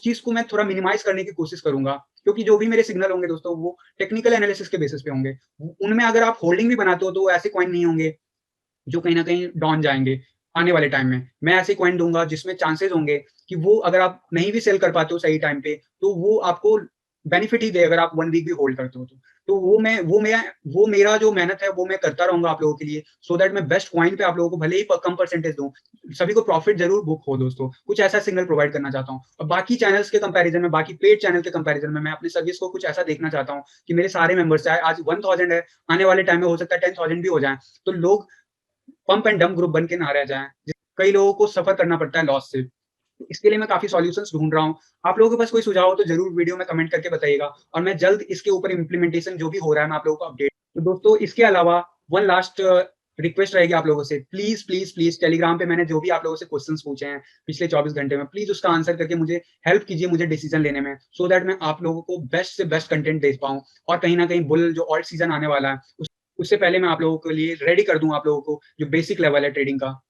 चीज़ को मैं थोड़ा मिनिमाइज़ करने की कोशिश करूँगा, क्योंकि जो भी मेरे सिग्नल होंगे दोस्तों वो टेक्निकल एनालिसिस के बेसिस पे होंगे। उनमें अगर आप होल्डिंग भी बनाते हो तो वो ऐसे कॉइन नहीं होंगे जो कहीं न कहीं डाउन जाएँगे आने वाले टाइम में। मैं ऐसे कॉइन दूँगा जिसमें चांसेज़ होंगे कि वो अगर आप नहीं भी सेल कर पाते हो सही टाइम पे, तो वो आपको बेनिफिट ही दे अगर आप 1 वीक भी होल्ड करते हो तो। तो वो मेरा जो मेहनत है वो मैं करता रहूँगा आप लोगों के लिए सो दैट मैं बेस्ट कॉइन पे आप लोगों को भले ही कम परसेंटेज दूँ, सभी को प्रॉफिट ज़रूर बुक हो दोस्तों। कुछ ऐसा सिग्नल प्रोवाइड करना चाहता हूँ और बाकी चैनल्स के कंपैरिज़न में, बाकी पेड चैनल के कंपैरिज़न में मैं अपनी सर्विस को कुछ ऐसा देखना चाहता हूँ कि मेरे सारे मेंबर्स चाहे आज 1000 है, आने वाले टाइम में हो सकता है 10,000 भी हो जाएँ। तो लोग पंप एंड डंप ग्रुप बन के ना रह जाएँ। कई लोगों को सफ़र करना पड़ता है लॉस से। तो इसके लिए मैं काफ़ी सॉल्यूशंस ढूँढ रहा हूँ। आप लोगों के पास कोई सुझाव हो तो ज़रूर वीडियो में कमेंट करके बताइएगा और मैं जल्द इसके ऊपर इम्प्लीमेंटेशन जो भी हो रहा है मैं आप लोगों को अपडेट। तो दोस्तों इसके अलावा वन लास्ट रिक्वेस्ट रहेगी आप लोगों से, प्लीज प्लीज प्लीज टेलीग्राम पे मैंने जो भी आप लोगों से क्वेश्चंस पूछे हैं पिछले 24 घंटे में, प्लीज उसका आंसर करके मुझे हेल्प कीजिए मुझे डिसीजन लेने में, सो दैट मैं आप लोगों को बेस्ट से बेस्ट कंटेंट दे पाऊँ और कहीं ना कहीं बुल जो ऑल्ट सीजन आने वाला है उससे पहले मैं आप लोगों के लिए रेडी कर दूं आप लोगों को जो बेसिक लेवल है ट्रेडिंग का,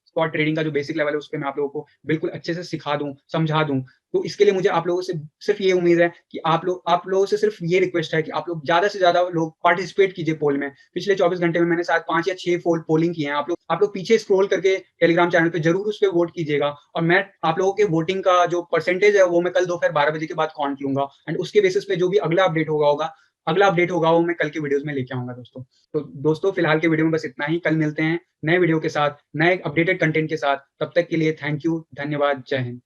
स्पॉट ट्रेडिंग का जो बेसिक लेवल है उस पे मैं आप लोगों को बिल्कुल अच्छे से सिखा दूं, समझा दूं। तो इसके लिए मुझे आप लोगों से सिर्फ ये उम्मीद है कि आप लोगों से सिर्फ ये रिक्वेस्ट है कि आप लोग ज्यादा से ज्यादा लोग पार्टिसिपेट कीजिए पोल में। पिछले 24 घंटे में मैंने शायद 5 या 6 पोलिंग किए हैं। आप लोग पीछे स्क्रॉल करके टेलीग्राम चैनल पे जरूर उस पर वोट कीजिएगा और मैं आप लोगों के वोटिंग का जो परसेंटेज है वो मैं कल दोपहर 12 बजे के बाद काउंट लूंगा एंड उसके बेसिस पे जो भी अगला अपडेट होगा वो मैं कल के वीडियोस में लेके आऊंगा दोस्तों। तो दोस्तों फिलहाल के वीडियो में बस इतना ही, कल मिलते हैं नए वीडियो के साथ, नए अपडेटेड कंटेंट के साथ। तब तक के लिए थैंक यू, धन्यवाद, जय हिंद।